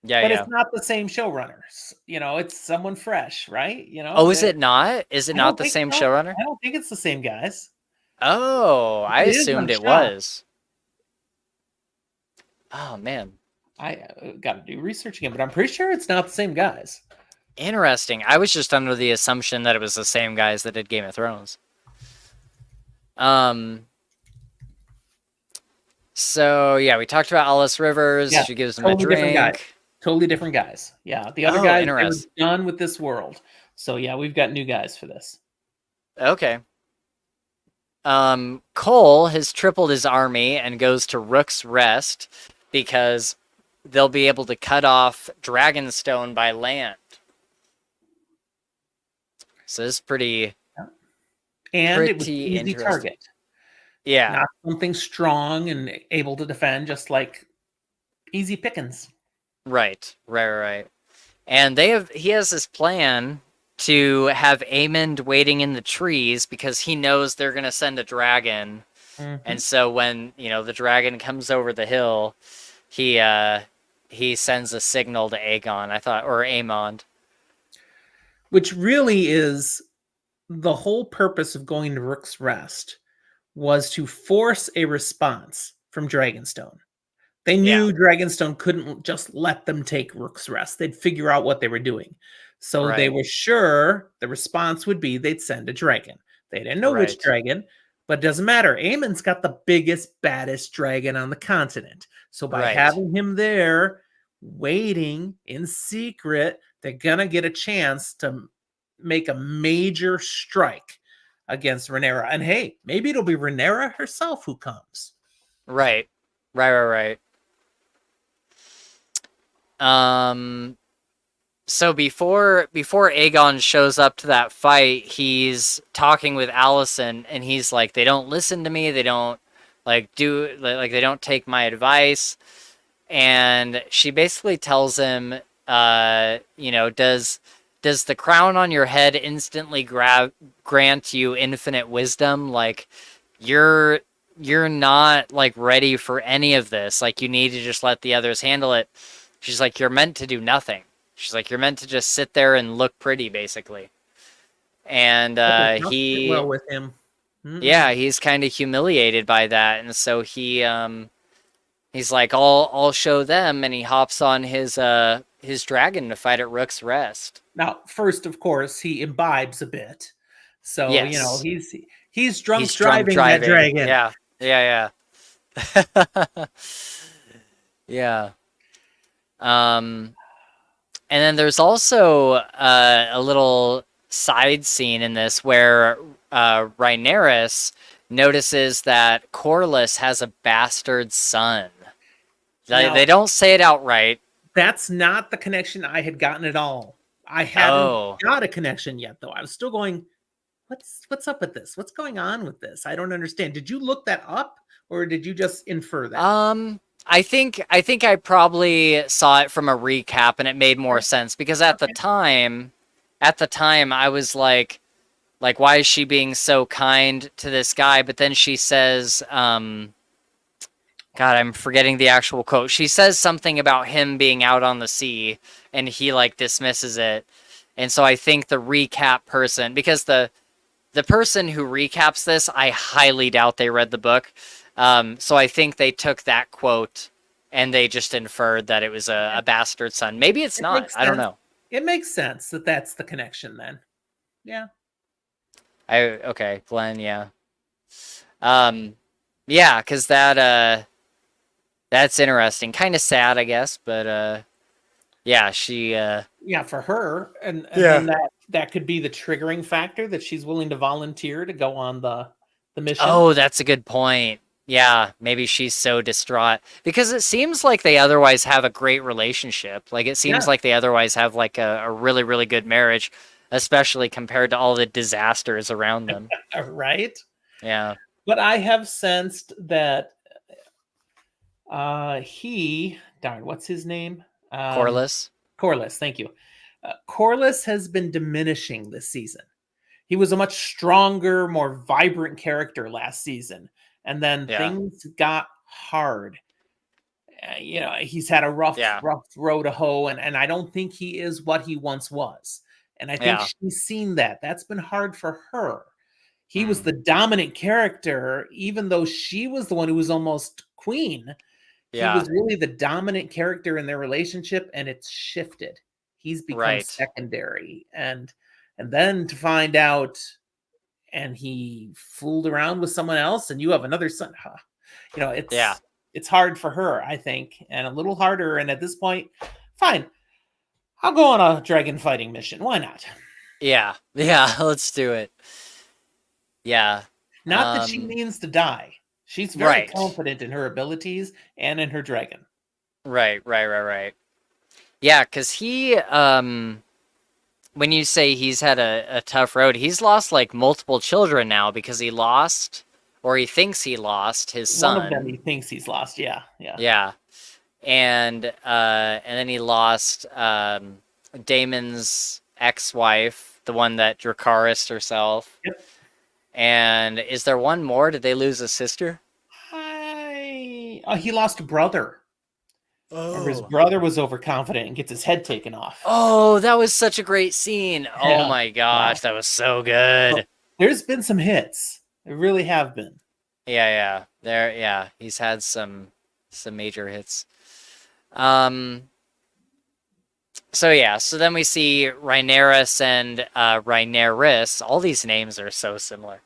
Yeah, but it's not the same showrunners. You know, it's someone fresh, right? You know. Oh, is it not? Is it not the same showrunner? I don't think it's the same guys. Oh, I assumed it was. Oh, man. I got to do research again, but I'm pretty sure it's not the same guys. Interesting. I was just under the assumption that it was the same guys that did Game of Thrones. So yeah, we talked about Alice Rivers. Yeah, she gives him a drink. Totally different guys. Yeah, the other guys are done with this world. So yeah, we've got new guys for this. Okay. Cole has tripled his army and goes to Rook's Rest because they'll be able to cut off Dragonstone by land. So this is pretty, and it was an easy target. Yeah, not something strong and able to defend, just like easy pickings. Right. And he has this plan to have Aemond waiting in the trees because he knows they're going to send a dragon. Mm-hmm. And so when, the dragon comes over the hill, he sends a signal to Aegon, or Aemond. Which really is the whole purpose of going to Rook's Rest, was to force a response from Dragonstone. They knew Dragonstone couldn't just let them take Rook's Rest. They'd figure out what they were doing. So they were sure the response would be they'd send a dragon. They didn't know which Right. dragon, but it doesn't matter. Aemon's got the biggest, baddest dragon on the continent. So by Right. having him there, waiting in secret, they're gonna get a chance to make a major strike against Rhaenyra. And hey, maybe it'll be Rhaenyra herself who comes. Right. Right. So before Aegon shows up to that fight, he's talking with Alicent, and he's like, they don't listen to me, they don't they don't take my advice. And she basically tells him, does the crown on your head instantly grant you infinite wisdom? Like, you're not like ready for any of this. Like, you need to just let the others handle it. She's like, you're meant to do nothing. She's like, you're meant to just sit there and look pretty, basically. And That does not sit well with him. yeah, he's kind of humiliated by that, and so he's like, I'll show them, and he hops on his dragon to fight at Rook's Rest. Now, first, of course, he imbibes a bit. So, Yes. He's drunk He's drunk driving that dragon. Yeah. Yeah. And then there's also a little side scene in this where Rhaenyra notices that Corlys has a bastard son. Now, They don't say it outright. that's not the connection I had gotten at all. I hadn't got a connection yet, though. I was still going, what's up with this? What's going on with this? I don't understand. Did you look that up, or did you just infer that? I think I probably saw it from a recap, and it made more sense because at the time I was like, why is she being so kind to this guy? But then she says, God, I'm forgetting the actual quote. She says something about him being out on the sea, and he like dismisses it. And so I think the recap person, because the person who recaps this, I highly doubt they read the book. So I think they took that quote and they just inferred that it was a bastard son. Maybe it's not. I don't know. It makes sense that that's the connection then. Yeah. Okay, Glenn, yeah. Yeah, because that's interesting. Kind of sad, I guess, but yeah, she yeah, for her, and then that could be the triggering factor that she's willing to volunteer to go on the mission. Oh, that's a good point. Yeah, maybe she's so distraught because it seems like they otherwise have a great relationship. Like, it seems like they otherwise have like a really, really good marriage, especially compared to all the disasters around them. Right? Yeah. But I have sensed that what's his name? Corlys. Corlys, thank you. Corlys has been diminishing this season. He was a much stronger, more vibrant character last season. And then things got hard. He's had a rough road to hoe, and I don't think he is what he once was. And I think she's seen that. That's been hard for her. He was the dominant character, even though she was the one who was almost queen. He was really the dominant character in their relationship, and it's shifted. He's become secondary. And then to find out, and he fooled around with someone else, and you have another son. It's hard for her, I think, and a little harder. And at this point, fine, I'll go on a dragon fighting mission. Why not? Yeah, let's do it. Yeah. Not that she means to die. She's very confident in her abilities and in her dragon. Right. Yeah, because he, when you say he's had a tough road, he's lost like multiple children now because he lost, or he thinks he lost his son. One of them he thinks he's lost. Yeah. And then he lost Daemon's ex-wife, the one that Dracarys herself. Yep. And is there one more? Did they lose a sister? He lost a brother. Or his brother was overconfident and gets his head taken off. Oh, that was such a great scene. Yeah. Oh my gosh, that was so good. Well, there's been some hits. There really have been. Yeah. He's had some major hits. So yeah, so then we see Rhaenyra and Rhaenyra. All these names are so similar.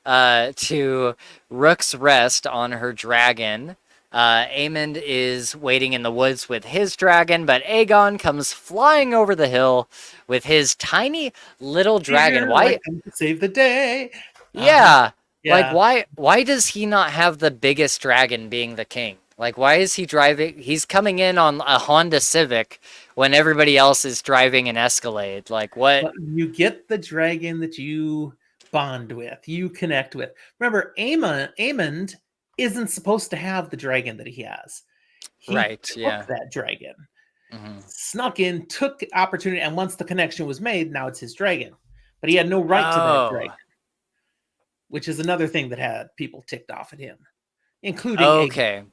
To Rook's Rest on her dragon. Aemond is waiting in the woods with his dragon, but Aegon comes flying over the hill with his tiny little dragon. Here, Why? like come to save the day. Uh-huh. Yeah, like Yeah. why does he not have the biggest dragon being the king? Like why is he driving? He's coming in on a Honda Civic when everybody else is driving an Escalade. Like what? But you get the dragon that you bond with, you connect with. Remember, Aemond isn't supposed to have the dragon that he has. He Right, took yeah. that dragon, Hmm. snuck in, took opportunity, and once the connection was made, now it's his dragon. But he had no right to that Oh, dragon, which is another thing that had people ticked off at him, including Aegon. okay.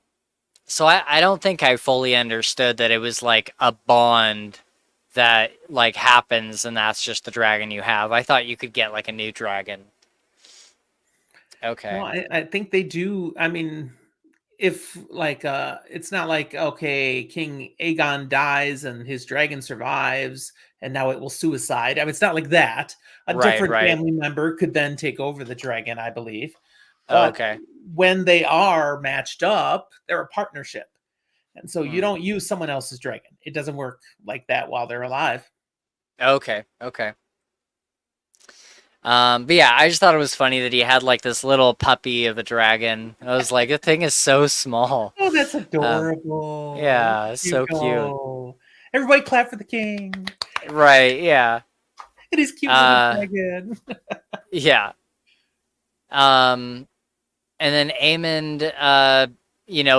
So I don't think I fully understood that it was like a bond that like happens and that's just the dragon you have. I thought you could get like a new dragon. Well, Okay. I think they do. I mean, if like it's not like okay, King Aegon dies and his dragon survives and now it will suicide. I mean, it's not like that. A Right, different right. family member could then take over the dragon, I believe. But Okay. when they are matched up, they're a partnership. And so you Hmm. don't use someone else's dragon. It doesn't work like that while they're alive. Okay. Okay. But yeah, I just thought it was funny that he had like this little puppy of a dragon. I was like, the thing is so small. Oh, that's Um, adorable. Look yeah, at it's you so cute. go. Everybody clap for the king. Right, yeah. It is cute little Uh, dragon. yeah. Um, and then Aemond,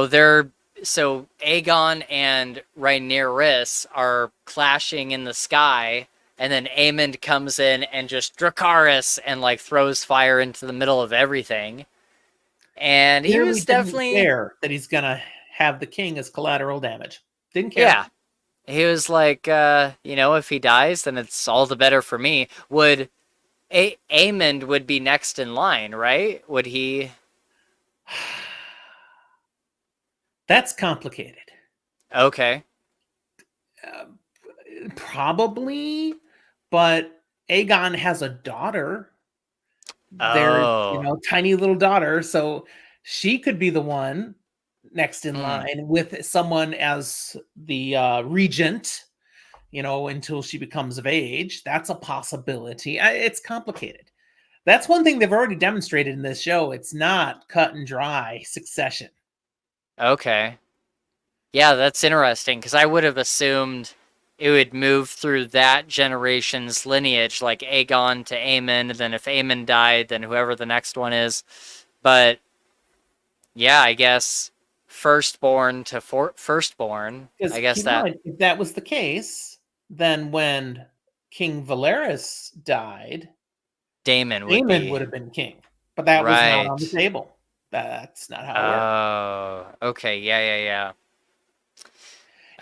they're so Aegon and Rhaenyra are clashing in the sky, and then Aemond comes in and just Dracarys and like throws fire into the middle of everything. And he Clearly was didn't definitely, care that he's gonna have the king as collateral damage. Didn't care. yeah, he was like, if he dies, then it's all the better for me. Would Aemond would be next in line, right? Would he? That's complicated. Okay. Uh, Probably, but Aegon has a daughter. Their, Oh. tiny little daughter, so she could be the one next in Hmm. line with someone as the regent, until she becomes of age. That's a possibility. It's complicated. That's one thing they've already demonstrated in this show. It's not cut and dry succession. Okay. Yeah, that's interesting because I would have assumed it would move through that generation's lineage, like Aegon to Aemon, and then if Aemon died, then whoever the next one is. But yeah, I guess firstborn to firstborn. Because I guess keep in that mind, if that was the case, then when King Valeris died, Daemon would Aemon would be have been king. But that was not on the right. table. That's not how it worked. Oh, okay. Yeah, yeah,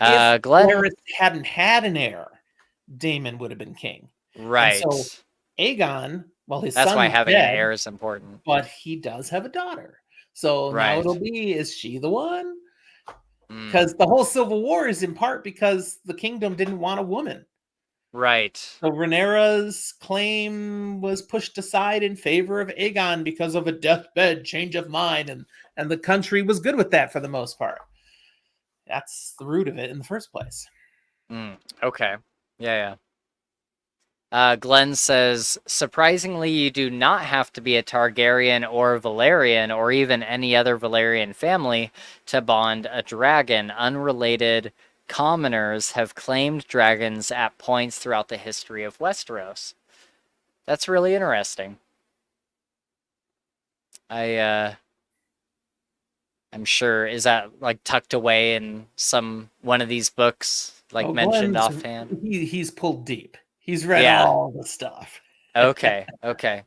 If yeah. Glenn, Valeris hadn't had an heir, Daemon would have been king. And so right. Aegon, well, his That's why son's having an dead, heir is important. but he does have a daughter. So now it'll Right. be, is she the one? Mm, Because the whole Civil War is in part because the kingdom didn't want a woman. right. So Rhaenyra's claim was pushed aside in favor of Aegon because of a deathbed change of mind, and the country was good with that for the most part. That's the root of it in the first place. Okay. Yeah, yeah. Glenn says, surprisingly, you do not have to be a Targaryen or Valerian or even any other Valerian family to bond a dragon. Unrelated commoners have claimed dragons at points throughout the history of Westeros. That's really interesting. I'm sure, is that like tucked away in one of these books, like Oh, mentioned Glenn's offhand? he's pulled deep. He's read Yeah. all the stuff. Okay. Okay.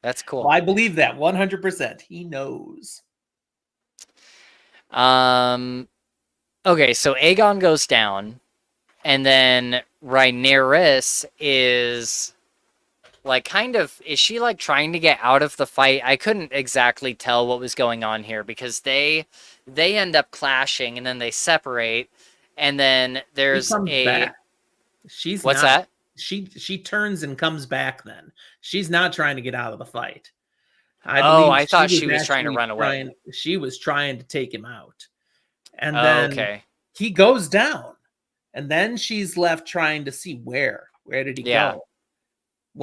That's Well, cool. I believe that 100%. He knows. Okay, so Aegon goes down, and then Rhaenyra is like is she like trying to get out of the fight? I couldn't exactly tell what was going on here because they end up clashing and then they separate, and then He there's comes back. She's What's not. that? She turns and comes back. Then she's not trying to get out of the fight. I Oh, believe I she thought was she was trying to actually run away. trying. She was trying to take him out, and then Okay. he goes down, and then she's left trying to see where did he Yeah. go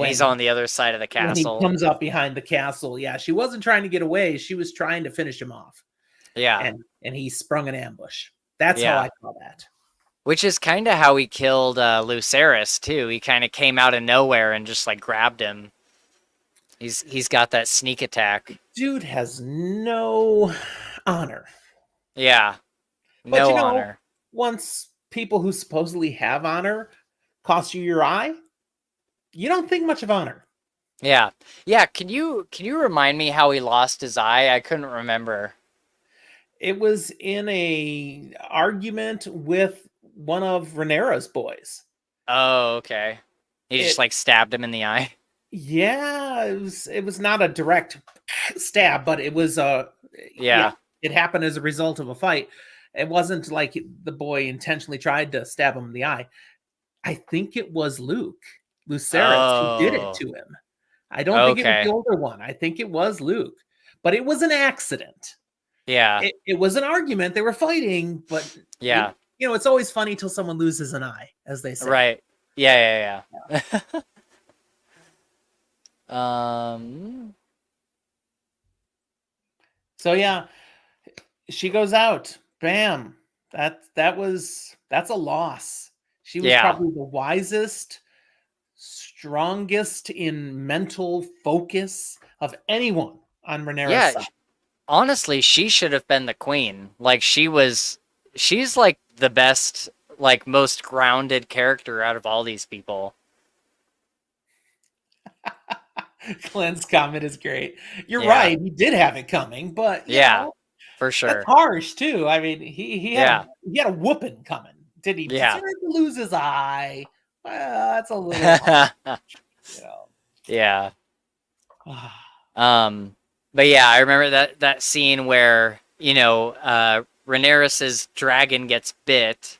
He's when on the other side of the when he castle. comes up behind the castle. Yeah, she wasn't trying to get away. She was trying to finish him off, Yeah. and he sprung an ambush. That's how Yeah. I saw that. Which is kind of how he killed Lucerys too. He kind of came out of nowhere and just like grabbed him. He's got that sneak attack. Dude has no honor. Yeah. But No honor. once people who supposedly have honor cost you your eye, you don't think much of honor. Yeah. Yeah, can you remind me how he lost his eye? I couldn't remember. It was in a argument with one of Rhaenyra's boys. Oh, okay. He just It like stabbed him in the eye. Yeah, it was not a direct stab, but it was Yeah. it happened as a result of a fight. It wasn't like the boy intentionally tried to stab him in the eye. I think it was Lucerys, who did it Oh. to him. I don't think it was Okay. the older one. I think it was Luke, but it was an accident. Yeah. It was an argument. They were fighting, but Yeah. it's always funny till someone loses an eye, as they say. Right. Yeah, yeah, yeah. So yeah, she goes out. Bam. That's a loss. She was Yeah. probably the wisest, strongest in mental focus of anyone on Rhaenyra's Yeah, side. honestly, she should have been the queen. Like she's like the best, like most grounded character out of all these people. Glenn's comment is great. You're Yeah. right. He did have it coming, but Yeah, for that's sure. harsh too. I mean, he had Yeah. he had a whooping coming. Did he Yeah. deserve to lose his eye? Well, that's a little harsh, you know. Yeah. But yeah, I remember that scene where, Rhaenyra's dragon gets bit,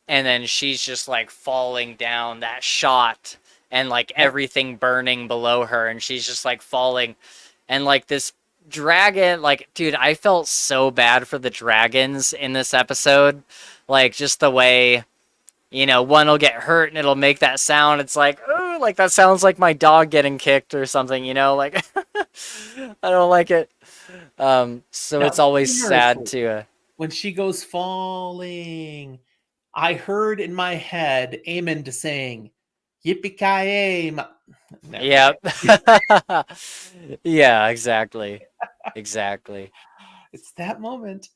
and then she's just like falling down that shot, and like everything burning below her, and she's just like falling, and like this dragon, like, dude, I felt so bad for the dragons in this episode, like just the way, one will get hurt and it'll make that sound. It's like, oh, like that sounds like my dog getting kicked or something, like I don't like it. So Now, it's always sad seriously, to when she goes falling, I heard in my head Aemond saying, "Yippee-ki-yay!" Never Yep. mind. Yeah, exactly. Exactly. It's that moment.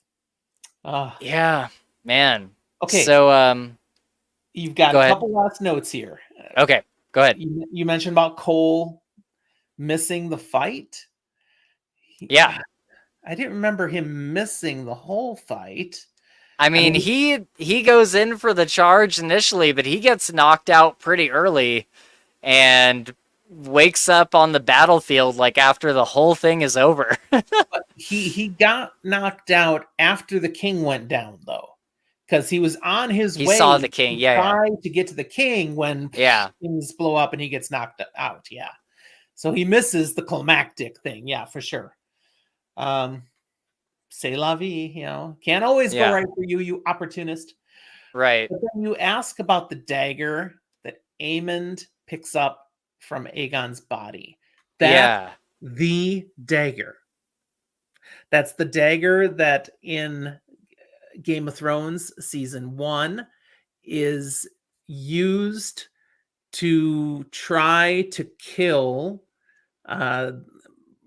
Yeah, man. Okay, So you've got go a ahead. couple last notes here. Okay, go ahead. You mentioned about Cole missing the fight. Yeah. I didn't remember him missing the whole fight. I mean, he goes in for the charge initially, but he gets knocked out pretty early and wakes up on the battlefield like after the whole thing is over. But he got knocked out after the king went down, though, because he was on his He way saw the king. to Yeah, try to get to the king when yeah. things blow up and he gets knocked out. Yeah, so he misses the climactic thing. Yeah, for sure. C'est la vie, can't always Yeah. go right for you, you opportunist. Right. But then you ask about the dagger that Aemond picks up from Aegon's body. That's Yeah. the dagger. That's the dagger that in Game of Thrones season 1 is used to try to kill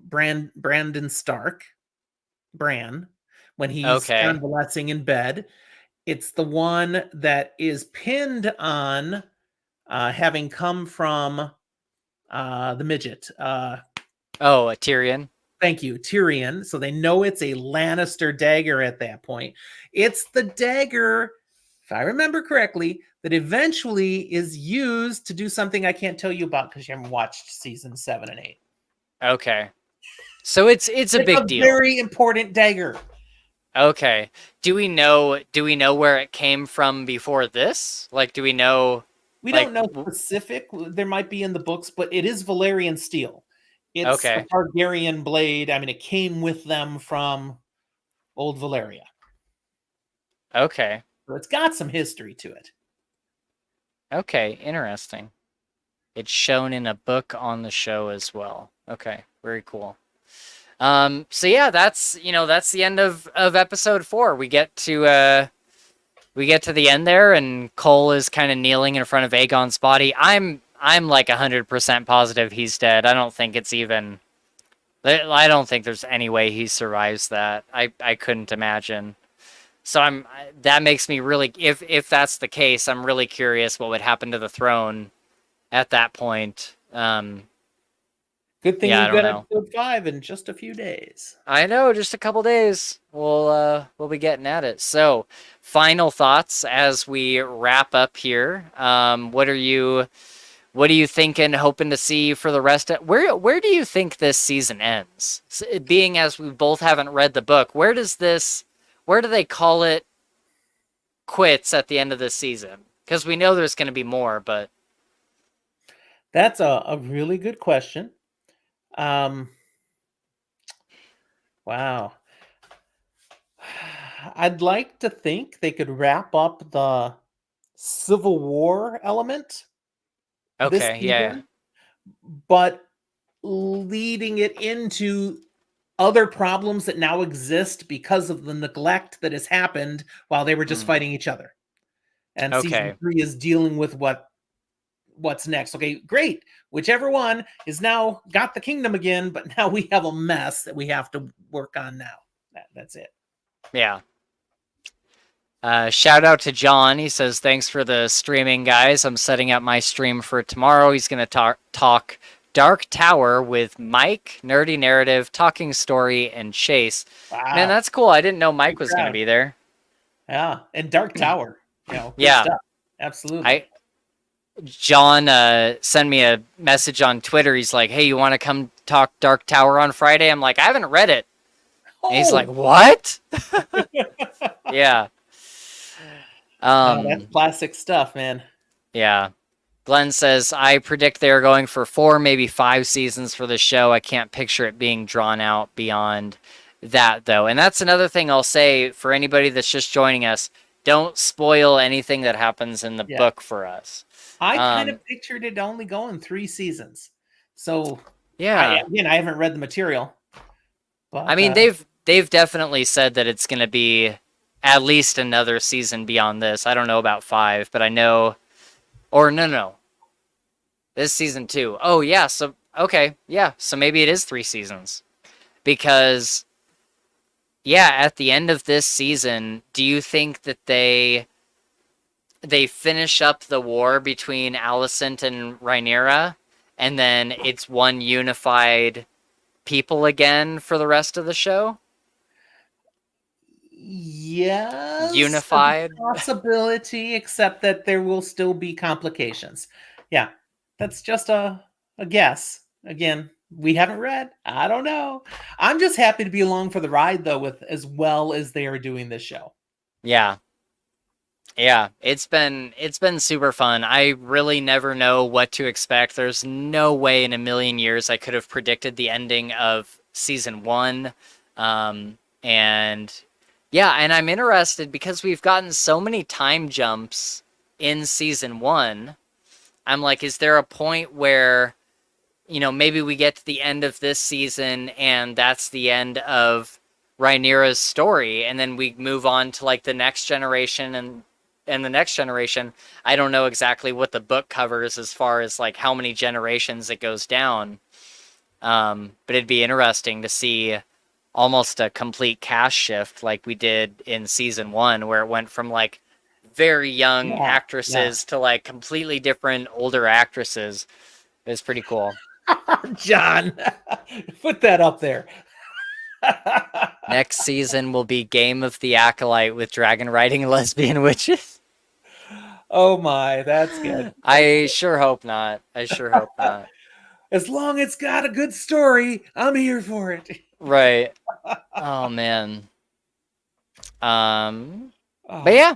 Brandon Stark, Bran, when he's Okay. convalescing in bed. It's the one that is pinned on having come from the midget. Oh, a Tyrion. Thank you, Tyrion. So they know it's a Lannister dagger at that point. It's the dagger, if I remember correctly, that eventually is used to do something I can't tell you about because you haven't watched season 7 and 8. Okay. So it's a big deal. Very important dagger. Okay. Do we know where it came from before this? Like, do we know? We Like, don't know specific. There might be in the books, but it is Valyrian steel. It's a okay, Targaryen blade. I mean, it came with them from old Valyria. okay, So it's got some history to it. okay, interesting. It's shown in a book on the show as well. Okay, very cool. So yeah, that's that's the end of episode 4. We get to the end there, and Cole is kind of kneeling in front of Aegon's body. I'm like 100% positive he's dead. I don't think it's even. I don't think there's any way he survives that. I couldn't imagine. So that makes me really, if that's the case, I'm really curious what would happen to the throne at that point. Good thing Yeah, I we've don't got know. episode 5 in just a few days. I know, just a couple days. We'll be getting at it. So, final thoughts as we wrap up here. What are you thinking, hoping to see for the rest of where do you think this season ends? Being as we both haven't read the book, where do they call it quits at the end of this season? Because we know there's going to be more, but That's a really good question. Wow. I'd like to think they could wrap up the Civil War element this okay, yeah. season, but leading it into other problems that now exist because of the neglect that has happened while they were just Mm, fighting each other. And season okay. 3 is dealing with what's next. Okay, great. Whichever one is now got the kingdom again, but now we have a mess that we have to work on now. That's it. Yeah. Shout out to John. He says, thanks for the streaming, guys. I'm setting up my stream for tomorrow. He's going to talk Dark Tower with Mike, Nerdy Narrative, Talking Story, and Chase. Wow. Man, that's cool. I didn't know Mike Good was going to crowd. be there. Yeah. And Dark Tower. Good Yeah. stuff. Absolutely. John sent me a message on Twitter. He's like, hey, you want to come talk Dark Tower on Friday? I'm like, I haven't read it. And he's like, what? Yeah. That's classic stuff, man. Yeah. Glenn says, I predict they're going for 4, maybe 5 seasons for the show. I can't picture it being drawn out beyond that, though. And that's another thing I'll say for anybody that's just joining us. Don't spoil anything that happens in the book for us. I kind of pictured it only going 3 seasons. So, yeah. I haven't read the material. But, I mean, they've definitely said that it's going to be at least another season beyond this. I don't know about 5, but I know... Or no. This season 2. Oh, yeah. So, okay. Yeah. So maybe it is 3 seasons. Because, yeah, at the end of this season, do you think that they finish up the war between Alicent and Rhaenyra, and then it's one unified people again for the rest of the show? Yes. Unified? Possibility, except that there will still be complications. Yeah. That's just a guess. Again, we haven't read. I don't know. I'm just happy to be along for the ride, though, with as well as they are doing this show. Yeah. Yeah, it's been super fun. I really never know what to expect. There's no way in a million years I could have predicted the ending of season 1. And yeah, and I'm interested because we've gotten so many time jumps in season 1. I'm like, is there a point where, maybe we get to the end of this season and that's the end of Rhaenyra's story, and then we move on to like the next generation and the next generation. I don't know exactly what the book covers as far as like how many generations it goes down. But it'd be interesting to see almost a complete cast shift like we did in season 1, where it went from like very young actresses to like completely different older actresses. It was pretty cool. John, put that up there. Next season will be Game of the Acolyte with dragon riding lesbian witches. Oh my, that's good. I sure hope not. As long as it's got a good story, I'm here for it. Right. Oh man. But yeah,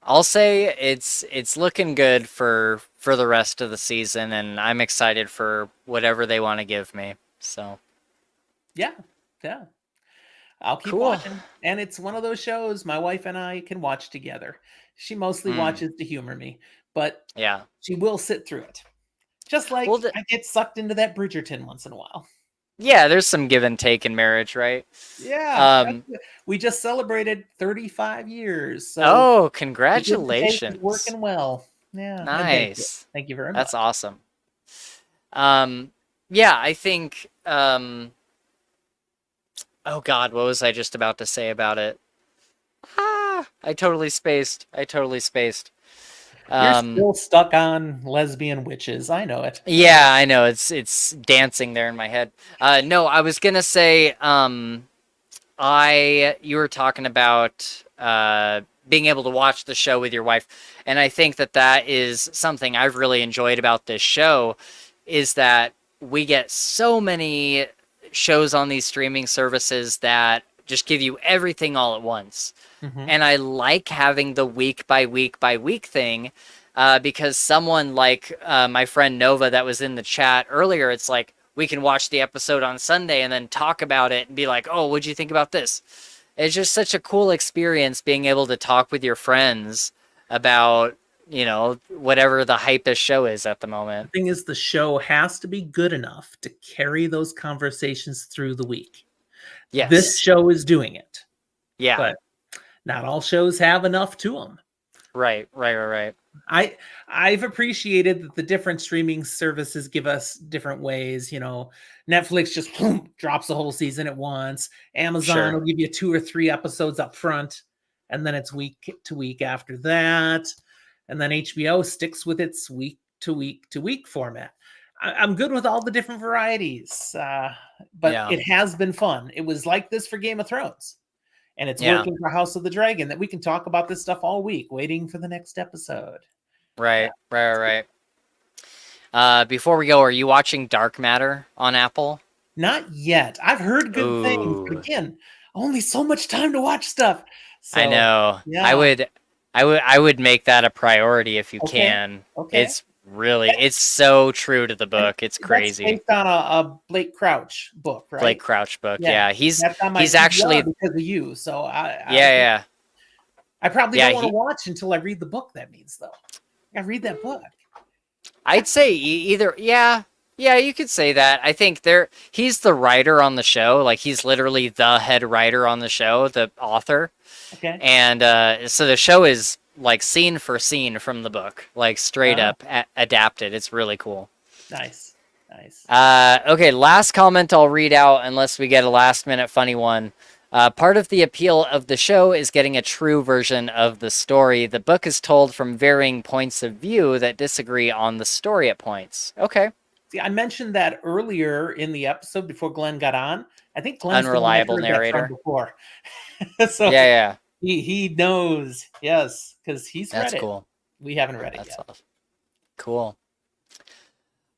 I'll say it's looking good for the rest of the season, and I'm excited for whatever they want to give me. So Yeah, yeah. I'll keep cool. watching. And it's one of those shows my wife and I can watch together. She mostly Mm, watches to humor me, but yeah. she will sit through it. Just Well, like I get sucked into that Bridgerton once in a while. yeah. There's some give and take in marriage, right? Yeah, Um. we just celebrated 35 years, so Oh, the give and take is congratulations. working well. Yeah, and thank you. Nice. Thank you very That's much. awesome. Yeah. I think. Oh God, what was I just about to say about it? Ah, I totally spaced. I totally spaced. You're Um. still stuck on lesbian witches. I know it. Yeah, I know it's dancing there in my head. No, I was gonna say, I you were talking about being able to watch the show with your wife, and I think that that is something I've really enjoyed about this show, is that we get so many shows on these streaming services that just give you everything all at once. Hmm. And I like having the week by week by week thing because someone like my friend Nova that was in the chat earlier, it's like we can watch the episode on Sunday and then talk about it and be like, oh, what'd you think about this? It's just such a cool experience being able to talk with your friends about, whatever the hypest show is at the The moment. thing is, the show has to be good enough to carry those conversations through the week. This Yes. show is doing it, Yeah. but not all shows have enough to them. Right. Right. Right. Right. I've appreciated that the different streaming services give us different ways. Netflix just boom, drops the whole season at once. Amazon Sure. will give you 2 or 3 episodes up front, and then it's week to week after that. And then HBO sticks with its week to week to week format. I'm good with all the different varieties, but Yeah. it has been fun. It was like this for Game of Thrones, and it's Yeah. working for House of the Dragon, that we can talk about this stuff all week, waiting for the next episode. Yeah. Right. Right. Right. Right. Before we go, are you watching Dark Matter on Apple? Not yet. I've heard good things, but Ooh, again, only so much time to watch stuff. I So, know. I yeah. would, I would make that a priority if you Okay. can. Okay. It's so true to the And book. It's that's crazy. based on a Blake Crouch book, Blake right? Crouch book. Yeah. Yeah, That's on my he's PVR actually because of you. So yeah, yeah. I probably Yeah, don't want to watch until I read the book. That means though, I read that book. I'd say either yeah. Yeah, you could say that. I think he's the writer on the show. Like he's literally the head writer on the show, the author. Okay. And so the show is like scene for scene from the book, like straight Oh, up adapted. It's really cool. nice. Nice. Okay, last comment I'll read out unless we get a last minute funny one. Part of the appeal of the show is getting a true version of the story. The book is told from varying points of view that disagree on the story at points. Okay. See, I mentioned that earlier in the episode before Glenn got on. I think Glenn's the one I Unreliable heard that from narrator. before. So Yeah, yeah. he knows, yes, because he's read That's it. cool. We haven't read it That's yet. awesome. Cool.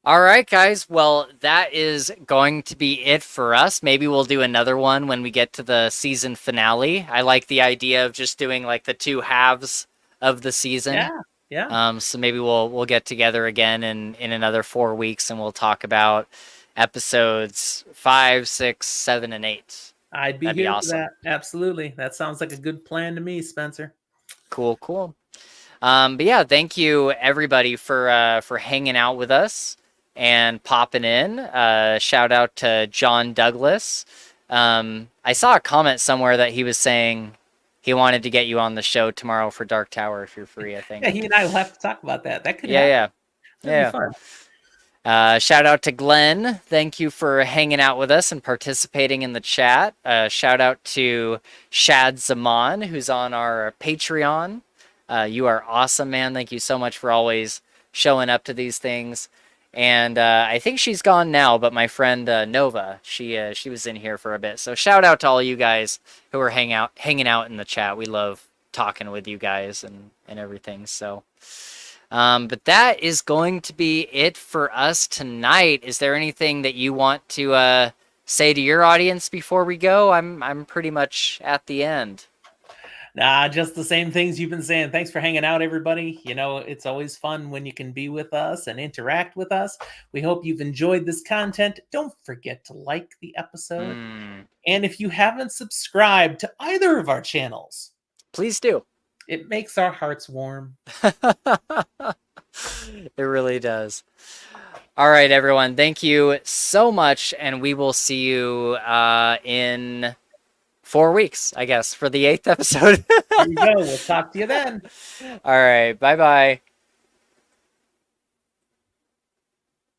All right, guys. Well, that is going to be it for us. Maybe we'll do another one when we get to the season finale. I like the idea of just doing like the two halves of the season. Yeah, yeah. So maybe we'll get together again in another 4 weeks and we'll talk about episodes 5, 6, 7, and 8. I'd be That'd be here for awesome. that. Absolutely. That sounds like a good plan to me, Spencer. Cool, cool. But yeah, thank you everybody for hanging out with us and popping in. Shout out to John Douglas. I saw a comment somewhere that he was saying he wanted to get you on the show tomorrow for Dark Tower if you're free, I think. Yeah, he and I will have to talk about that. That could Yeah, happen. yeah. That'd Yeah. be fun. Shout out to Glenn. Thank you for hanging out with us and participating in the chat. Shout out to Shad Zaman, who's on our Patreon. You are awesome, man. Thank you so much for always showing up to these things. And I think she's gone now, but my friend Nova, she was in here for a bit. So shout out to all you guys who are hanging out in the chat. We love talking with you guys and everything. So. But that is going to be it for us tonight. Is there anything that you want to say to your audience before we go? I'm pretty much at the end. Nah, just the same things you've been saying. Thanks for hanging out, everybody. You know, it's always fun when you can be with us and interact with us. We hope you've enjoyed this content. Don't forget to like the episode. Mm, And if you haven't subscribed to either of our channels, please do. it makes our hearts warm. It really does. All right, everyone. Thank you so much. And we will see you in 4 weeks, I guess, for the 8th episode. Here you go. We'll talk to you then. All right. Bye bye.